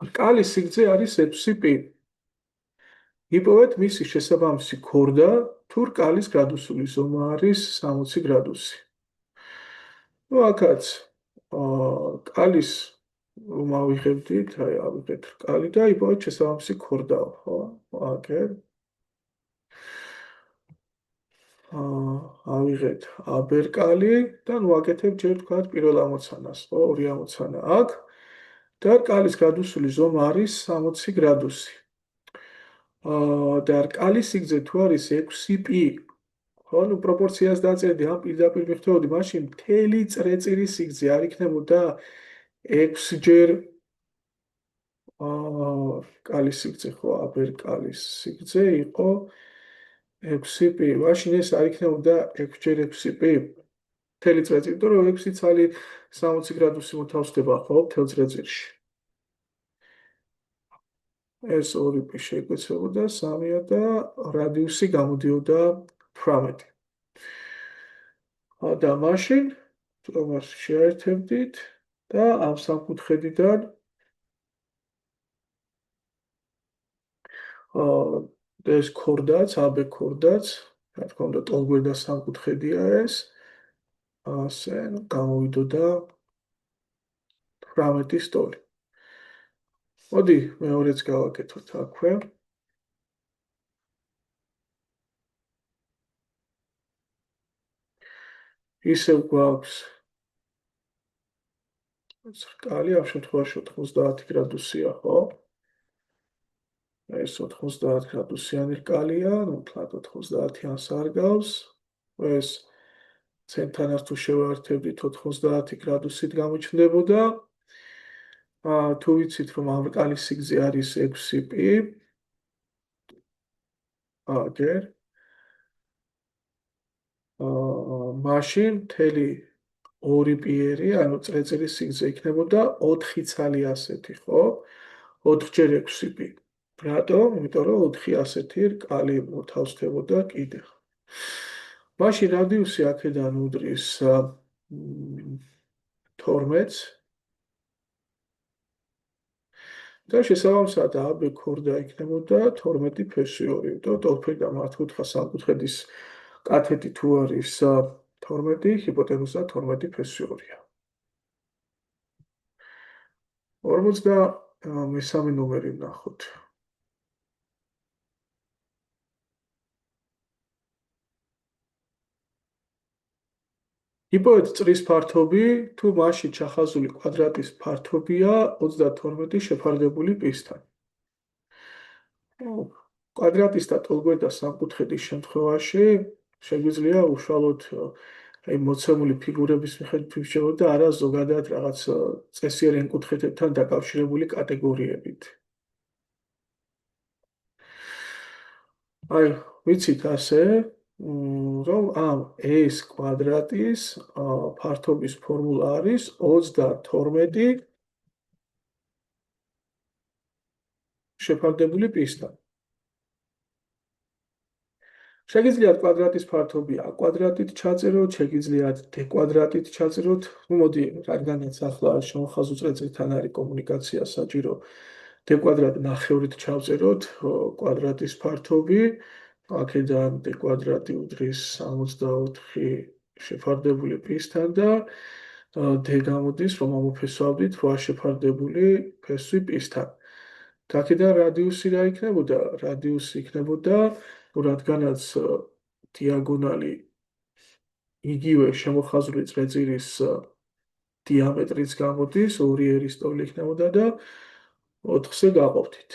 რკალის სიგრძე არის 6π. იპოვეთ მისი შესაბამისი ქორდა, თუ რკალის გრადუსული ზომა არის 60 გრადუსი. ну აქაც რკალის რომ ავიღებდით, აი ავიღეთ რკალი და იპოვეთ შესაბამისი ქორდა, ხო? აკერ ავიღეთ AB რკალი და ნუ აკეთებ ჯერ თქვათ პირველ ამოცანას, ხო? ორი ამოცანა აქ და რკალის გრადუსული ზომა არის 60 გრადუსი. და რკალის სიგრძე თუ არის 6π, ხო, ნუ პროპორციას დაწერდი, ამ პირდაპირ მიხდოდი, მაშინ მთელი წრეწირის სიგრძე არ იქნებოდა 6 ჯერ კალის სიგრძე, ხო, აბერ კალის სიგრძე იყო 6π. მაშინ ეს არ იქნებოდა 6 ჯერ 6π. მთელი წრეწირი, იმიტომ რომ 6 ცალი 60 გრადუსი მოთავსდება, ხო, მთელ წრეწირში. ეს 2π შეგვეცებოდა 3-ია და რადიუსი გამოდიოდა 18. და მაშინ თომას შეერთებდით და ამ სამკუთხედიდან ეს ქორდაც, AB ქორდაც, რა თქმა უნდა, ტოლგვერდა სამკუთხედია ეს. ასე გამოვიდოდა 18 ტოლი. მოდი, მეორეც გავაკეთოთ აქვე. ისევ გვაქვს რკალი, ამ შემთხვევაში 90 გრადუსია, ხო? ეს 90 გრადუსიანი რკალია, ნუ თლად 90-იანს არ გავს. ეს ცენტანას თუ შევართებდით 90 გრადუსით გამოჩნდებოდა. თუ ვიცით, რომ ამ რკალის სიგრძე არის 6π, აგერ მაშინ მთელი 2π-ერი, ანუ წრეწირის სიგრძე იქნებოდა 4 ცალი ასეთი, ხო? 4 ჯერ 6π. რატომ? იმიტომ რომ 4 ასეთი რკალი მოთავსდებოდა კიდევ. მაშინ რადიუსი აქედან უდრის 12-ს და შესაბამისად AB ქორდა იქნებოდა 12 ფესვი 2. იმიტომ ტოლფერი და მართკუთხა სამკუთხედის კათეტი თუ არის 12, ჰიპოტენუზა 12 ფესვი 2-ია. 53 ნომერი ვნახოთ. იპოვეთ წრის ფართობი, თუ მასში ჩახაზული კვადრატის ფართობია 32 შეფარდებული პისთან. კვადრატის და ტოლგვერდა სამკუთხედის შემთხვევაში შეგვიძლია უშუალოდ მოცემული ფიგურების მიხედვით ვირჩევოთ და არა ზოგადად რაღაც წესიერ ენკუთხედებთან დაკავშირებული კატეგორიებით. აი, ვიცით ასე, რომ ამ ეს კვადრატის ფართობის ფორმულა არის 32 შეფარდებული პისთან. შეგიძლიათ კვადრატის ფართობი a კვადრატით ჩაწეროთ, შეგიძლიათ d კვადრატით ჩაწეროთ. ნუ მოდი, რადგანაც ახლა შემოხაზო წრეწირთან არის კომუნიკაცია საჭირო, d კვადრატ ნახევრით ჩავწეროთ კვადრატის ფართობი. აქედან d კვადრატი უდრის 64 შეფარდებული პისთან და d გამოდის, რომ ამოფესვავდით 8 შეფარდებული ფესვი პისთან. აქედან რადიუსი რა იქნებოდა? რადიუსი იქნებოდა, რადგანაც დიაგონალი იგივე შემოხაზული წრეწირის დიამეტრიც გამოდის, 2 ერისტოლი იქნებოდა და 4-ზე გაყოფდით.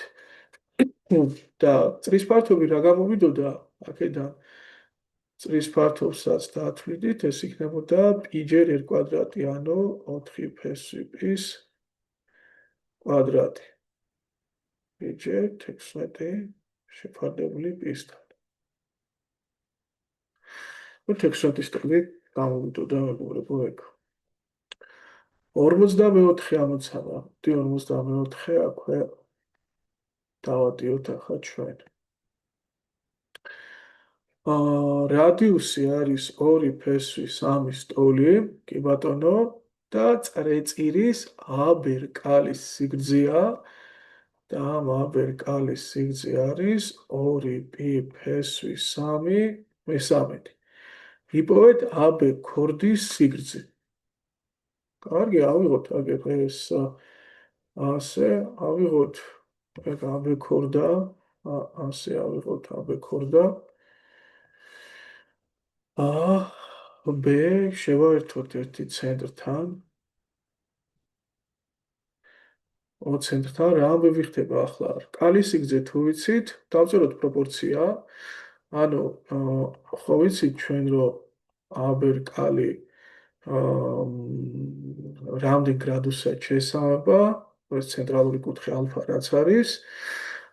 და წრის ფართობი რა გამოვიდოდა? აქედან წრის ფართობსაც დაათვლიდით, ეს იქნებოდა π ჯერ r კვადრატი, ანუ 4 ფესვი პის კვადრატი. π ჯერ 16 შეფარდებული პისთან. 16 ტოლი გამოვიდოდა მეგობრებო ეგ. 44 ამოცანა. 44 აქვე დავადიოთ ახლა ჩვენ. რადიუსი არის 2 ფესვი 3 ტოლი, კი ბატონო, და წრეწირის AB რკალის სიგრძეა და ამ AB რკალის სიგრძე არის 2π ფესვი 3 მესამედი. იპოვეთ AB ქორდის სიგრძე. კარგი, ავიღოთ აგერ ეს ასე, ავიღოთ ეგ AB ქორდა, ასე ავიღოთ AB ქორდა. B შევაერთოთ ერთი ცენტრთან. ცენტრთან რა ამბები ხდება ახლა? რკალის სიგრძე თუ ვიცით, დავწეროთ პროპორცია. ანუ ხო ვიცით ჩვენ რომ აბერკალი რამდენ გრადუსად შესაბამება ეს ცენტრალური კუთხე ალფა რაც არის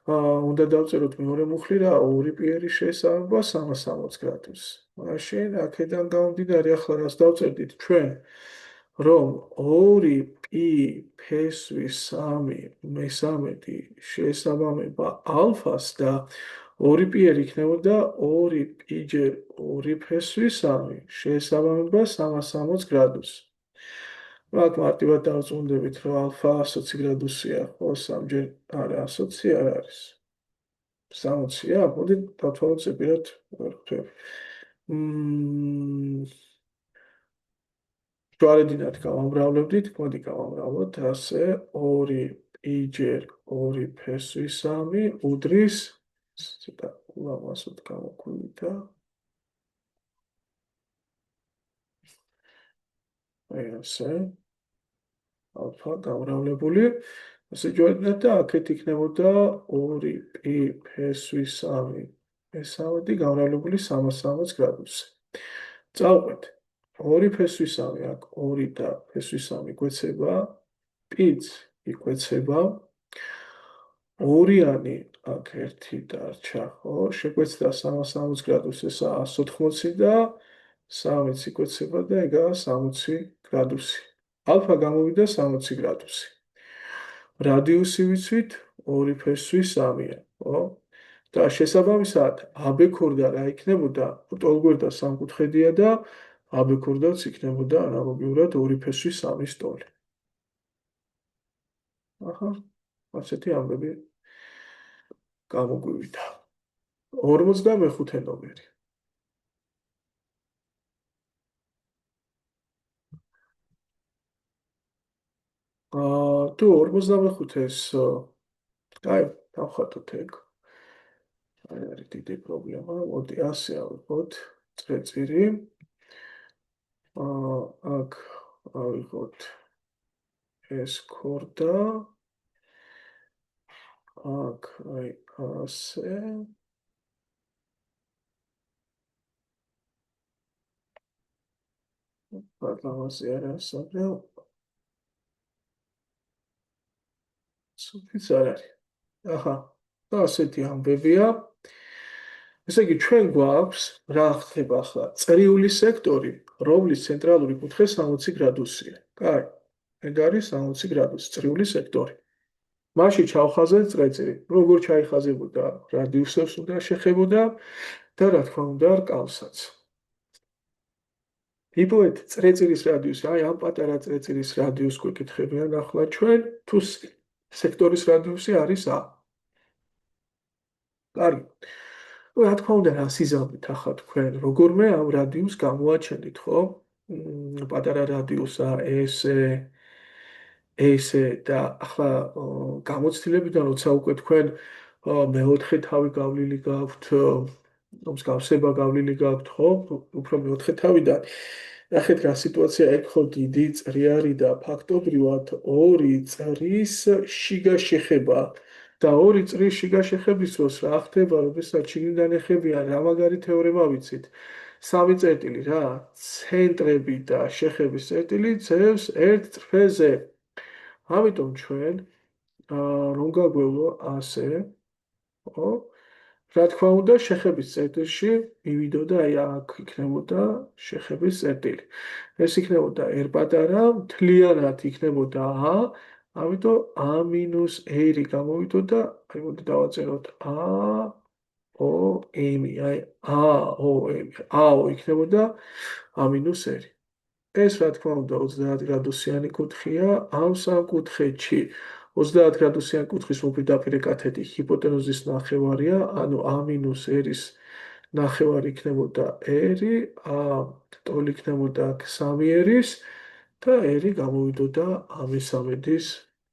უნდა დავწეროთ მეორე მუხლი რა 2 პი შესაბამება 360 გრადუსს. მაშინ აქედან გამომდინარე ახლა რას დავწერდით ჩვენ რომ 2π ფესვის 3 შესაბამება ალფას და 2π იქნებოდა 2π ჯერ 2 ფესვის 3 შესაბამება 360 გრადუსს. მაგ მარტივად დავწუნდებით რომ ალფა 120 გრადუსია, ხო, 3 ჯერ არა 120 არ არის. 60-ია, მოდი დავთვალოთ ზეპირად ვერხთვები. ჯვარედინად გავამრავლებდით, მოდი გავამრავლოთ ასე 2π ჯერ 2 ფესვის 3 უდრის ცოტა ულამაზოდ გამოგვივიდა. აი ასე ალფა გამრავლებული ასე ჯვარედინად და აქეთ იქნებოდა 2π ფესვის 3 მესამედი გამრავლებული 360 გრადუსი. წავყვეთ 2 ფესვის 3 აქ 2 და ფესვის 3 გვეცება პიც იკვეცება ორიანი აქ 1 დარჩა, ხო? შეგვეცდა 360 გრადუსი, ესა 180 და 3-იც იკვეცება და ეგაა 60 გრადუსი. ალფა გამოვიდა 60 გრადუსი. რადიუსი ვიცით 2 ფესვის 3-ია, ხო? და შესაბამისად AB ქორდა რა იქნებოდა? ტოლგვერდა სამკუთხედია და AB ქორდაც იქნებოდა ანალოგიურად 2 ფესვის 3-ის ტოლი. აჰა, ასეთი ამბები გამოგვივიდა. 45 ნომერი. თუ 45-ეს აი, დავხატოთ ეგ. აი არის დიდი პრობლემა. მოდი ასე ავიღოთ წრეწირი. აქ ავიღოთ ეს ქორდა. აქ აი ასე. პარლამაზე არა საერთო. სუფიც არ არის. აჰა. და ასეთი ამბებია. ესე იგი ჩვენ გვაქვს რა ხდება ახლა? წრიული სექტორი, რომლის ცენტრალური კუთხე 60 გრადუსია. კაი. ეგ არის 60 გრადუსი წრიული სექტორი. მაშინ ჩავხაზეთ წრეწირი. როგორ ჩაიხაზებოდა? რადიუსებს უნდა შეხებოდა და რა თქმა უნდა რკალსაც. იპოვეთ წრეწირის რადიუსი. აი ამ პატარა წრეწირის რადიუსს გვეკითხებიან ახლა ჩვენ თუ სექტორის რადიუსი არის a. კარგი. რა თქმა უნდა რა სიზამთრით ახლა თქვენ როგორმე ამ რადიუსს გამოაჩენით, ხო? პატარა რადიუსა ესე და ახლა გამოცდილებიდან როცა უკვე თქვენ მეოთხე თავი გავლილი გაქვთ, მსგავსება გავლილი გაქვთ, ხო? უფრო მეოთხე თავიდან ნახეთ რა სიტუაცია ეგ ხო დიდი წრი არის და ფაქტობრივად 2 წრის შიგა შეხება და 2 წრის შიგა შეხების დროს რა ხდება, როდესაც შიგნიდან ეხებიან რა მაგარი თეორემა ვიცით? 3 წერტილი რა, ცენტრები და შეხების წერტილი ძევს ერთ წრფეზე. ამიტომ ჩვენ რომ გაგვევლო ასე, ხო? რა თქმა უნდა, შეხების წერტილში მივიდოდა აი აქ იქნებოდა შეხების წერტილი. ეს იქნებოდა r პატარა, მთლიანად იქნებოდა a, ამიტომ a-r გამოვიდოდა, აი მოდი დავაწეროთ a-o-m, აი a-o-m, a-o იქნებოდა a-r. ეს რა თქმა უნდა 30 გრადუსიანი კუთხეა, ამ სამკუთხედში 30 გრადუსიანი კუთხის მოპირდაპირე კათედი ჰიპოტენუზის ნახევარია, ანუ a-r-ის ნახევარი იქნებოდა r, ტოლი იქნებოდა 3r-ის და r გამოვიდოდა a-3-ის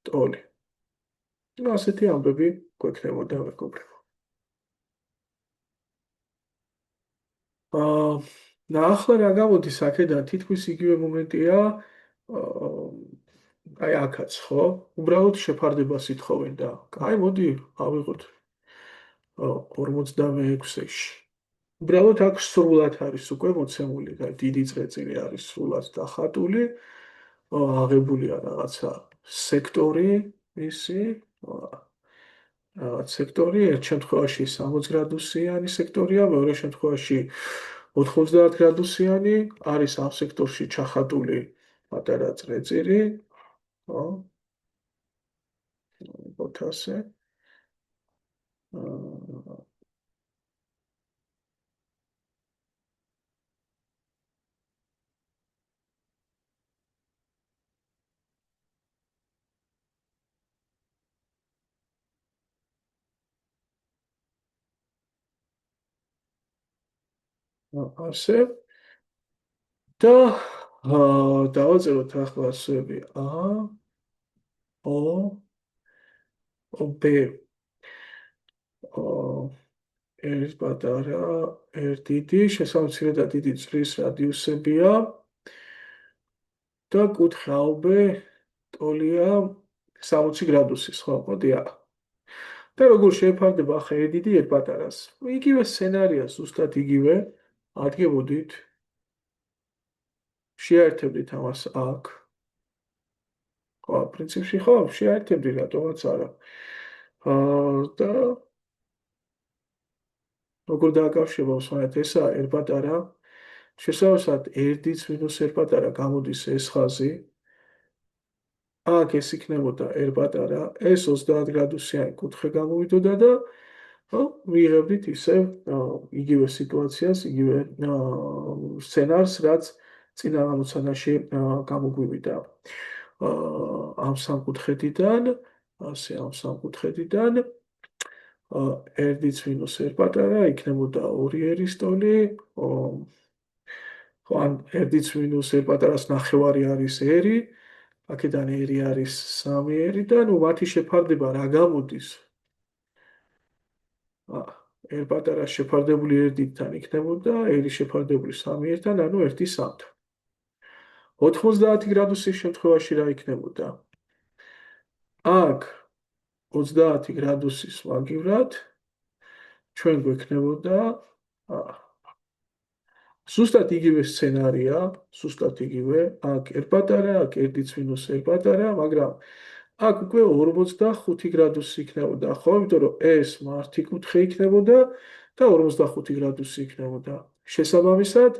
ტოლი. ასეთი ამბები გვექნებოდა მეგობრებო. ახლა რა გამოდის აქედან თითქმის იგივე მომენტია აი აქაც ხო? უბრალოდ შეფარდებას ითხოვენ და აი მოდი ავიღოთ 46-ში. უბრალოდ აქ სრულად არის უკვე მოცემული და დიდი წრეწირი არის სრულად დახატული, აღებულია რაღაცა სექტორი ისი, რაღაც სექტორი, ერთ შემთხვევაში 60 გრადუსიანი სექტორია, მეორე შემთხვევაში 90 გრადუსიანი, არის ამ სექტორში ჩახატული პატარა წრეწირი, ხო, ოთასე. ასე და დავაწეროთ ახლა ასოები A, O, B, ერთ პატარა, ერთ დიდი, შესამცირე და დიდი წრის რადიუსებია და კუთხე AB ტოლია 60 გრადუსის, ხო, მოდი A. და როგორ შეეფარდება ახლა ერთ დიდი, ერთ პატარას? იგივე სცენარია, ზუსტად იგივე. ადგებოდით, შეერთებდით ამას აქ. ხო, პრინციპში ხო, შეერთებდი, რატომაც არა. და როგორ დააკავშირებთ სხვანაირად ესა ერთ პატარა, შესაბამისად 1-იც მინუს 1 პატარა გამოდის ეს ხაზი. აქ ეს იქნებოდა ერთ პატარა, ეს 30 გრადუსიანი კუთხე გამოვიდოდა და ხო, მიიღებდით ისევ იგივე სიტუაციას, იგივე სცენარს, რაც წინა გამოცანაში გამოგვივიდა. ამ სამკუთხედიდან, ასე ამ სამკუთხედიდან 1-იც მინუს 1 პატარა იქნებოდა 2 ერისტოლი, ხო, ან 1-იც მინუს 1 პატარას ნახევარი არის 2, აქედან 2 არის 3 2 და ნუ მათი შეფარდება რა გამოდის? ერთ პატარას შეფარდებული 1-თან იქნებოდა 2 შეფარდებული 3-თან, ანუ 1 3-თან. 90 გრადუსის შემთხვევაში რა იქნებოდა? აქ 30 გრადუსის მაგივრად ჩვენ გვექნებოდა ზუსტად იგივე სცენარია, ზუსტად იგივე, აქ ერთ პატარა, აქ 1-იც მინუს 1 პატარა, მაგრამ აქ უკვე 45 გრადუსი იქნებოდა, ხო, იმიტომ რომ ეს მართი კუთხე იქნებოდა და 45 გრადუსი იქნებოდა. შესაბამისად,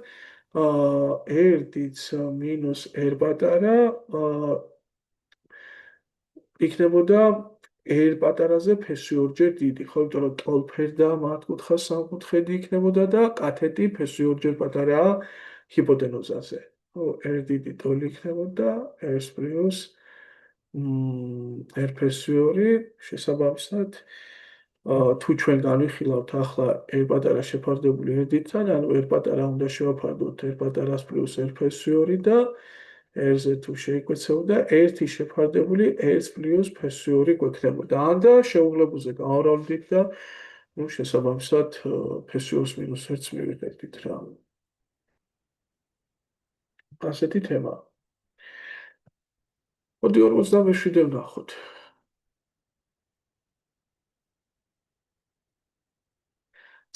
1-იც მინუს 1 პატარა იქნებოდა ერთ პატარაზე ფესი ორჯერ დიდი, ხო, იმიტომ რომ ტოლფერი და მართკუთხა სამკუთხედი იქნებოდა და კათეტი ფესი ორჯერ პატარაა ჰიპოტენუზაზე. ხო, ერთ დიდი ტოლი იქნებოდა S პლუს R ფესი 2, შესაბამისად, თუ ჩვენ განვიხილავთ ახლა R პატარა შეფარდებული 1-თან, ანუ R პატარა უნდა შევაფარდოთ R პატარას პლუს R ფესი 2 და R-ზე თუ შეიკვეცებოდა, 1 შეფარდებული S პლუს ფესი 2 გვექნებოდა. და შეუღლებულზე გავავლდით და ნუ შესაბამისად ფესი 2 მინუს 1-ს მივიღებდით რა. ასეთი თემა. მოდი 47-ე ვნახოთ.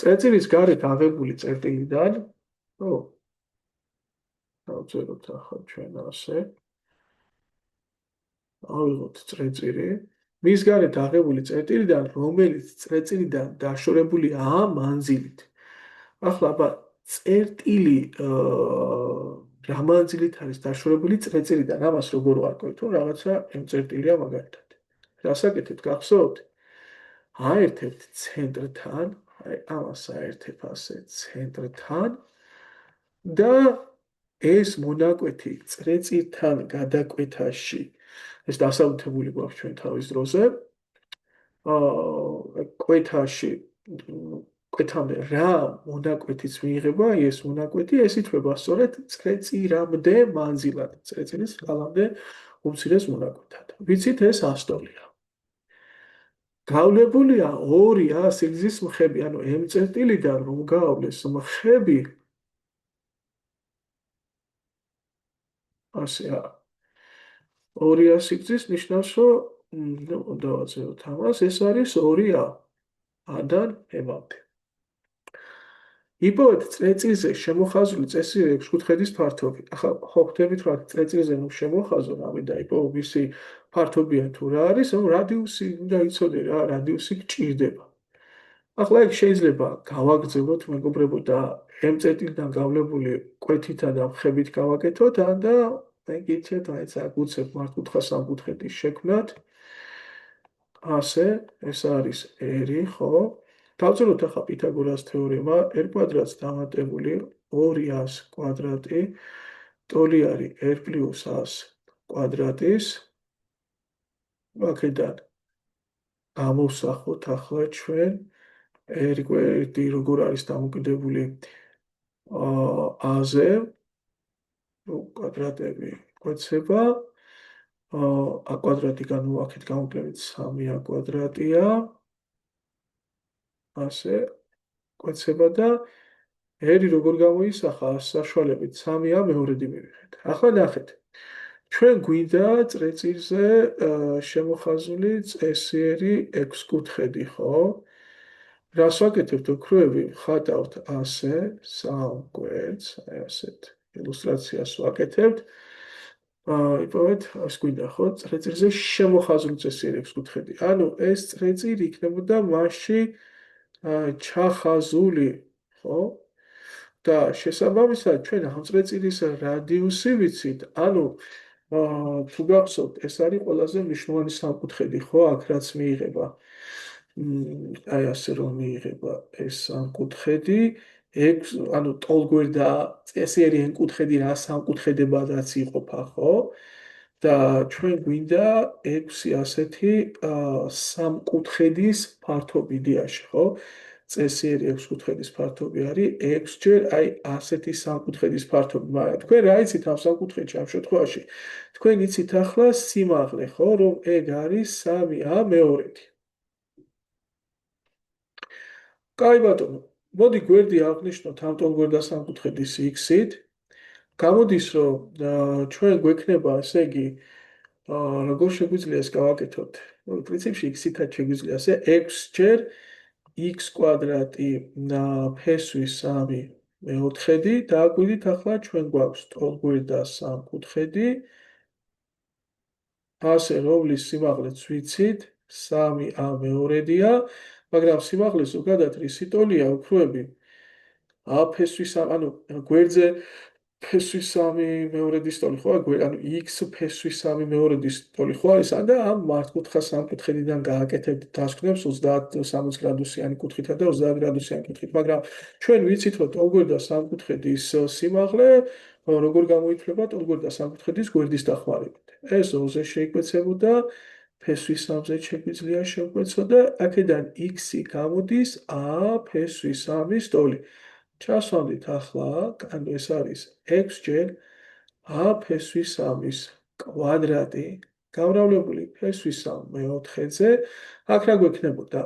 წრეწირის გარეთ აღებული წერტილიდან, ხო, დავწეროთ ახლა ჩვენ ასე. ავიღოთ წრეწირი. მის გარეთ აღებული წერტილიდან, რომელიც წრეწირიდან დაშორებულია ამ მანძილით. ახლა აბა წერტილი რა მანძილით არის დაშორებული წრეწირიდან, ამას როგორ ვარკვევთ? თუ რაღაცა M წერტილია მაგალითად. რასაკეთებთ, გახსოვთ? აერთებთ ცენტრთან, აი ამას აერთებ ასე ცენტრთან და ეს მონაკვეთი წრეწირთან გადაკვეთაში ეს დასალუთებული გვაქვს ჩვენ თავის დროზე. კვეთაში კვეთამდე რა მონაკვეთიც მიიღება, ეს მონაკვეთი ეს ითვლება სწორედ წრეწირამდე მანძილად, წრეწირის ხალამდე უმცირეს მონაკვეთად. ვიცით ეს ასტოლია. გავლებულია 2 სიგრძის მხები, ანუ M წერტილიდან რომ გავავლეს მხები ასე 2 სიგრძის ნიშნავს, რომ დავაწეროთ ამას, ეს არის 2A. A-დან M-მდე. იპოვეთ წრეწირზე შემოხაზული წესიერი 6 კუთხედის ფართობი. ახლა ხო ხვდებით რა წრეწირზე რომ შემოხაზო რავი და იპოვო მისი ფართობია თუ რა არის, რომ რადიუსი უნდა იცოდე რა, რადიუსი გჭირდება. ახლა ეგ შეიძლება გავაგრძელოთ მეგობრებო და m წერტილიდან გავლებული კვეთითა და მხებით გავაკეთოთ და მეკითხეთ აი ეს აგუცებ მართკუთხა სამკუთხედის შექმნათ. ასე ეს არის r, ხო? დავწეროთ ახლა პითაგორას თეორემა r კვადრატს დამატებული 200 კვადრატი ტოლი არის r + 100 კვადრატის. აქედან გამოვსახოთ ახლა ჩვენ r კვერდი როგორ არის დამოკიდებული a-ზე, კვადრატები კვეცება, a კვადრატი განვააკეთ გამოკლებით 3a კვადრატია, ასე კვეცება და r როგორ გამოისახა საშუალებით 3a მეორედი მივიღეთ. ახლა ნახეთ. ჩვენ გვინდა წრეწირზე შემოხაზული წესიერი 6 კუთხედი, ხო? რას ვაკეთებთ ოქროები? ხატავთ ასე, სამ კვერცხს, აი ასეთ ილუსტრაციას ვაკეთებთ. იპოვეთ, ეს გვინდა ხო? წრეწირზე შემოხაზული წესიერი 6 კუთხედი. ანუ ეს წრეწირი იქნებოდა მასში ჩახაზული, ხო? და შესაბამისად ჩვენ ამ წრეწირის რადიუსი ვიცით, ანუ თუ გახსოვთ, ეს არის ყველაზე მნიშვნელოვანი სამკუთხედი, ხო, აქ რაც მიიღება. აი ასე რომ მიიღება ეს სამკუთხედი, 6, ანუ ტოლგვერდა წესიერი n კუთხედი რა სამკუთხედებადაც იყოფა, ხო? და ჩვენ გვინდა 6 ასეთი სამკუთხედის ფართობი დიაში, ხო? წესიერი 6 კუთხედის ფართობი არის 6 ჯერ აი ასეთი სამკუთხედის ფართობი, მაგრამ თქვენ რა იცით ამ სამკუთხედში ამ შემთხვევაში? თქვენ იცით ახლა სიმაღლე, ხო, რომ ეგ არის 3a მეორედი. კაი ბატონო, მოდი გვერდი აღნიშნოთ ამ ტოლგვერდა სამკუთხედის x-ით. გამოდის, რომ ჩვენ გვექნება, ესე იგი, როგორ შეგვიძლია ეს გავაკეთოთ? პრინციპში x-ითაც შეგვიძლია ასე 6 ჯერ x კვადრატი ფესვის 3 მეოთხედი და აკვირდით ახლა ჩვენ გვაქვს ტოლგვერდა სამკუთხედი, ასე რომლის სიმაღლეც ვიცით 3a მეორედია, მაგრამ სიმაღლე ზოგადად რისი ტოლია ოქროები? ფესვის ანუ გვერდზე ფესვის 3 მეორედის ტოლი ხო? ანუ x ფესვის 3 მეორედის ტოლი ხო არის? და ამ მართკუთხა სამკუთხედიდან გააკეთებთ დასკვნებს 30-60 გრადუსიანი კუთხითა და 30 გრადუსიანი კუთხით, მაგრამ ჩვენ ვიცით, რომ ტოლგვერდა სამკუთხედის სიმაღლე როგორ გამოითვლება ტოლგვერდა სამკუთხედის გვერდის დახმარებით. ეს 0-ზე შეიკვეცებოდა, ფესვის 3-ზე შეგვიძლია შევკვეცო და აქედან x-ი გამოდის a ფესვის 3-ის ტოლი. ჩასვამდით ახლა, ანუ ეს არის 6 ჯერ a ფესვის 3-ის კვადრატი გამრავლებული ფესვის 3 მეოთხედზე. აქ რა გვექნებოდა?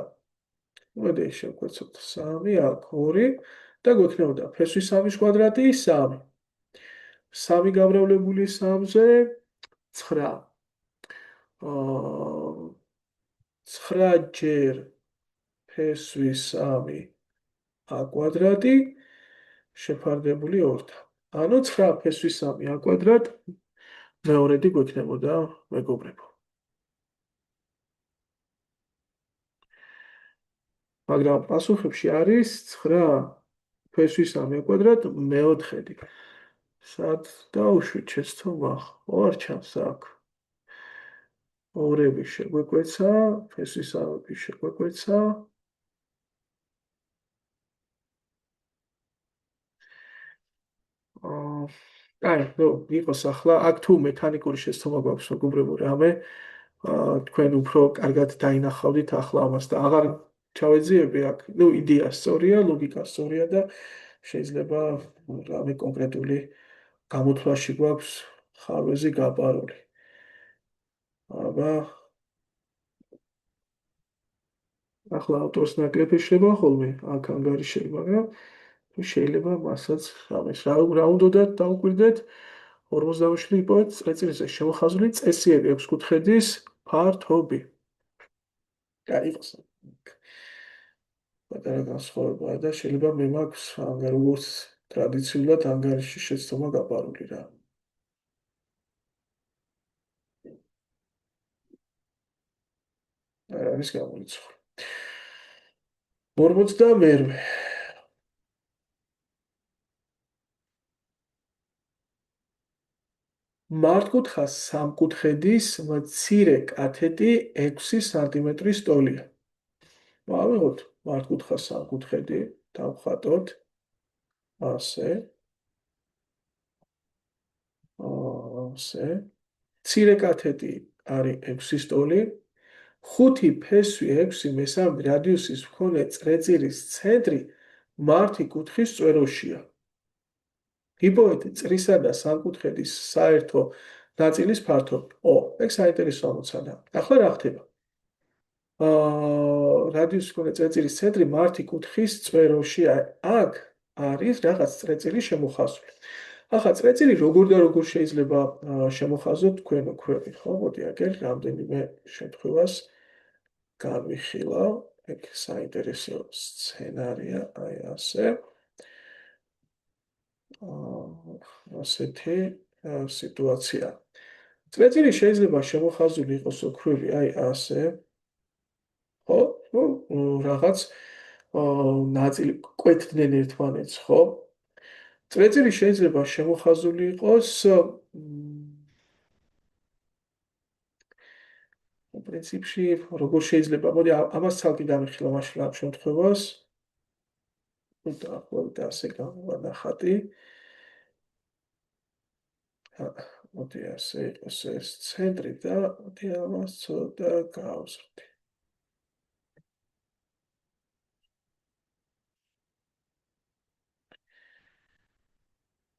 მოდი შევკვეცოთ 3, აქ 2 და გვექნებოდა ფესვის 3-ის კვადრატი 3. 3 გამრავლებული 3-ზე 9. 9 ჯერ ფესვის 3 a კვადრატი შეფარდებული 2-თან. ანუ 9 ფესვის 3 a კვადრატ მეორედი გვექნებოდა, მეგობრებო. მაგრამ პასუხებში არის 9 ფესვის 3 a კვადრატ მეოთხედი. სად დავუშვით შეცდომა? არ ჩანს აქ. ორები შეგვეკვეცა, ფესვის 3 შეგვეკვეცა. აი, ნუ იყოს ახლა აქ თუ მექანიკური შეცდომა გვაქვს მეგობრებო რამე, თქვენ უფრო კარგად დაინახავდით ახლა ამას და აღარ ჩავეძიები აქ. ნუ იდეა სწორია, ლოგიკა სწორია და შეიძლება რამე კონკრეტული გამოთვლაში გვაქვს ხარვეზი გაპარული. აბა ახლა ავტორს ნაკლები შეიძლება ხოლმე აქ ანგარიშები, მაგრამ შეიძლება მასაც რა უნდა დავუკვირდეთ 47 იპოვეთ წრეწირზე შემოხაზული წესიერი 6 კუთხედის ფართობი. კაი იყოს. პატარა განსხვავებაა და შეიძლება მე მაქვს როგორც ტრადიციულად ანგარიში შეცდომა გაპარული რა. არ არის გამორიცხული. 42. მართკუთხა სამკუთხედის მცირე კათეტი 6 სანტიმეტრის ტოლია. ავიღოთ მართკუთხა სამკუთხედი, დავხატოთ ასე, ასე. მცირე კათეტი არის 6 ტოლი. 5 ფესვი 6 მესამედი რადიუსის მქონე წრეწირის ცენტრი მართი კუთხის წვეროშია. იბოვეთ წრისა და სამკუთხედის საერთო ნაწილის ფართობი. ეგ საინტერესო ამოცანა. ახლა რა ხდება? რადიუსის მქონე წრეწირის ცენტრი მართი კუთხის წვეროშია. აქ არის რაღაც წრეწირი შემოხაზული. ახლა წრეწირი როგორ და როგორ შეიძლება შემოხაზოთ თქვენო ქვევით, ხო? მოდი აგერ რამდენიმე შემთხვევას გამიხილავ. ეგ საინტერესო სცენარია, აი ასე. ასეთი სიტუაცია. წრეწირი შეიძლება შემოხაზული იყოს ოქროვი, აი ასე. ხო? რაღაც ნაწილი კვეთდნენ ერთმანეთს, ხო? წრეწირი შეიძლება შემოხაზული იყოს პრინციპში როგორ შეიძლება, მოდი ამას ცალკე გამიხილავ მაშინ ამ შემთხვევას. დაახლოებით ასე გამოვანახატი. მოდი ასე იყოს ეს ცენტრი და მოდი ამას ცოტა გავზრდი.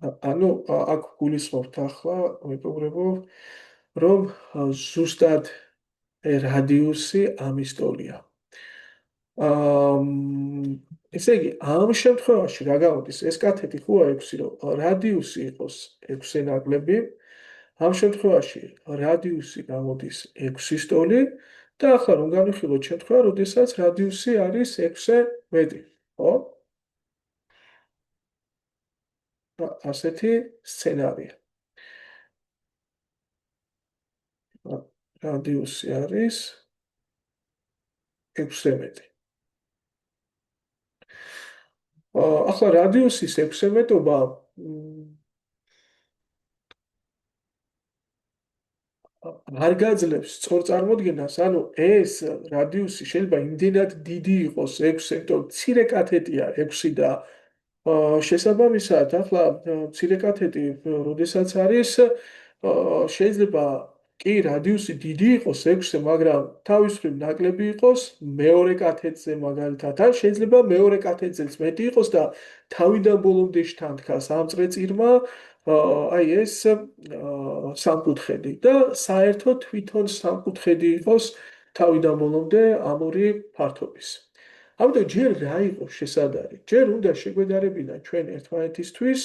ანუ აქ გულისხმობთ ახლა მეგობრებო, რომ ზუსტად რადიუსი ამის ტოლია. ესე იგი, ამ შემთხვევაში რა გამოდის? ეს კათეტი ხო 6, რომ რადიუსი იყოს 6 ნაკლები. ამ შემთხვევაში რადიუსი გამოდის 6-ის ტოლი და ახლა რომ განვიხილოთ შემთხვევა, როდესაც რადიუსი არის 6 მეტრი, ხო? ასეთი სცენარია. რადიუსი არის 6 მეტრი. ახლა რადიუსის 6 მეტობა არ გაძლევს სწორ წარმოდგენას, ანუ ეს რადიუსი შეიძლება იმდენად დიდი იყოს 6, იმიტომ მცირე კათეტია 6 და შესაბამისად, ახლა მცირე კათეტი, როდესაც არის, შეიძლება კი რადიუსი დიდი იყოს 6-ზე, მაგრამ თავის მხრივ ნაკლები იყოს მეორე კათეტზე მაგალითად, ან შეიძლება მეორე კათეტზეც მეტი იყოს და თავიდან ბოლომდე შთანთქას ამ წრეწირმა აი ეს სამკუთხედი და საერთოდ თვითონ სამკუთხედი იყოს თავიდან ბოლომდე ამ ორი ფართობის. ამიტომ ჯერ რა იყოს შესაძლებელი? ჯერ უნდა შეგვედარებინა ჩვენ ერთმანეთისთვის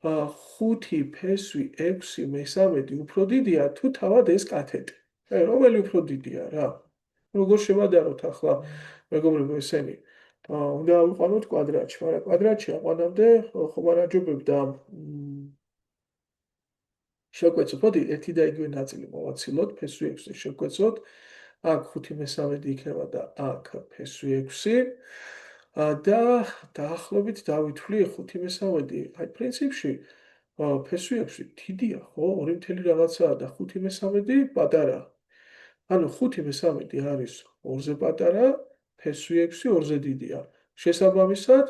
5 ფესვი 6 მესამედი უფრო დიდია თუ თავად ეს კათეტი. რომელი უფრო დიდია რა? როგორ შევადაროთ ახლა მეგობრებო ესენი? უნდა ავიყვანოთ კვადრატში, მაგრამ კვადრატში აყვანამდე ხომ არ აჯობებდა შევკვეცოთ, მოდი ერთი და იგივე ნაწილი მოვაცილოთ, ფესვი 6 შევკვეცოთ. აქ 5/3 იქნება და აქ ფესვი 6 და დაახლოებით დავითვლი 5/3. აი პრინციპში ფესვი 6 დიდია, ხო? 2 რაღაცაა და 5/3 პატარა. ანუ 5/3 არის 2-ზე პატარა, ფესვი 6 2-ზე დიდია. შესაბამისად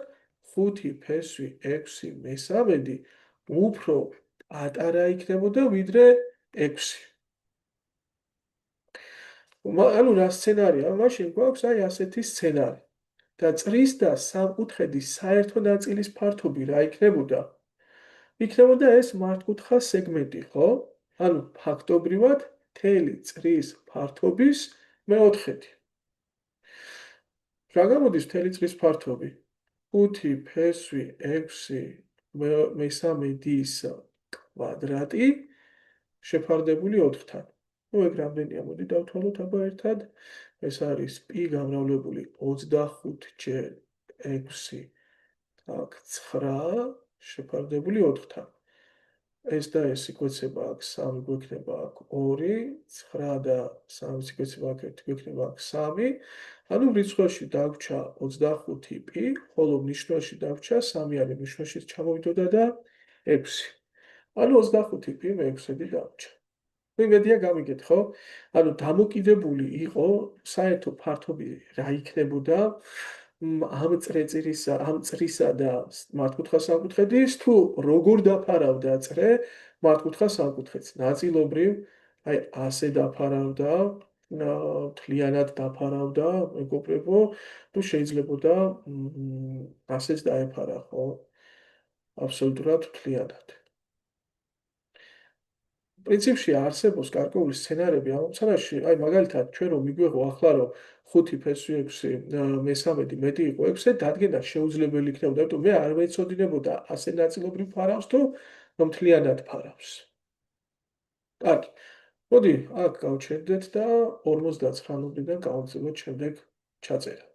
5 ფესვი 6/3 უფრო პატარა იქნებოდა ვიდრე 6. ანუ რა სცენარია? მაშინ გვაქვს აი ასეთი სცენარი. და წრის და სამკუთხედის საერთო ნაწილის ფართობი რა იქნებოდა? იქნებოდა ეს მართკუთხა სეგმენტი, ხო? ანუ ფაქტობრივად მთელი წრის ფართობის მეოთხედი. რა გამოდის მთელი წრის ფართობი? 5 ფესვი 6 მესამედის კვადრატი შეფარდებული 4-თან. ეგ რამდენია? მოდი დავთვალოთ აბა ერთად. ეს არის π გამრავლებული 25 ჯერ 6 აქ 9 შეფარდებული 4-თან. ეს და ეს იკვეცება აქ 3 გვექნება აქ 2, 9 და 3 იკვეცება აქ 1 გვექნება აქ 3. ანუ რიცხვებში დაგვრჩა 25 π, ხოლო ნიშნულში დაგვრჩა 3 არის ნიშნულში ჩამოვიდოდა და 6. ანუ 25 π მე 6-ი დაგვრჩა. იმედია გამიგეთ, ხო? ანუ დამოკიდებული იყო საერთო ფართობი რა იქნებოდა ამ წრისა და მართკუთხა სამკუთხედის თუ როგორ დაფარავდა წრე მართკუთხა სამკუთხედს. ნაწილობრივ აი ასე დაფარავდა, მთლიანად დაფარავდა, მეგობრებო, თუ შეიძლებოდა ასეც დაეფარა, ხო? აბსოლუტურად მთლიანად. პრინციპში არსებობს გარკვეული სცენარები ამ მომცანაში, აი მაგალითად ჩვენ რომ მიგვეღო ახლა რომ 5 ფესვი 6 მე-13 მეტი იყო 6-ზე დადგენა შეუძლებელი იქნებოდა, იმიტომ მე არ მეცოდინებოდა ასე ნაწილობრივ ფარავს თუ მთლიანად ფარავს. კარგი. მოდი აქ გავჩერდეთ და 59 ნომრიდან გავაგზავნოთ შემდეგ ჩაწერა.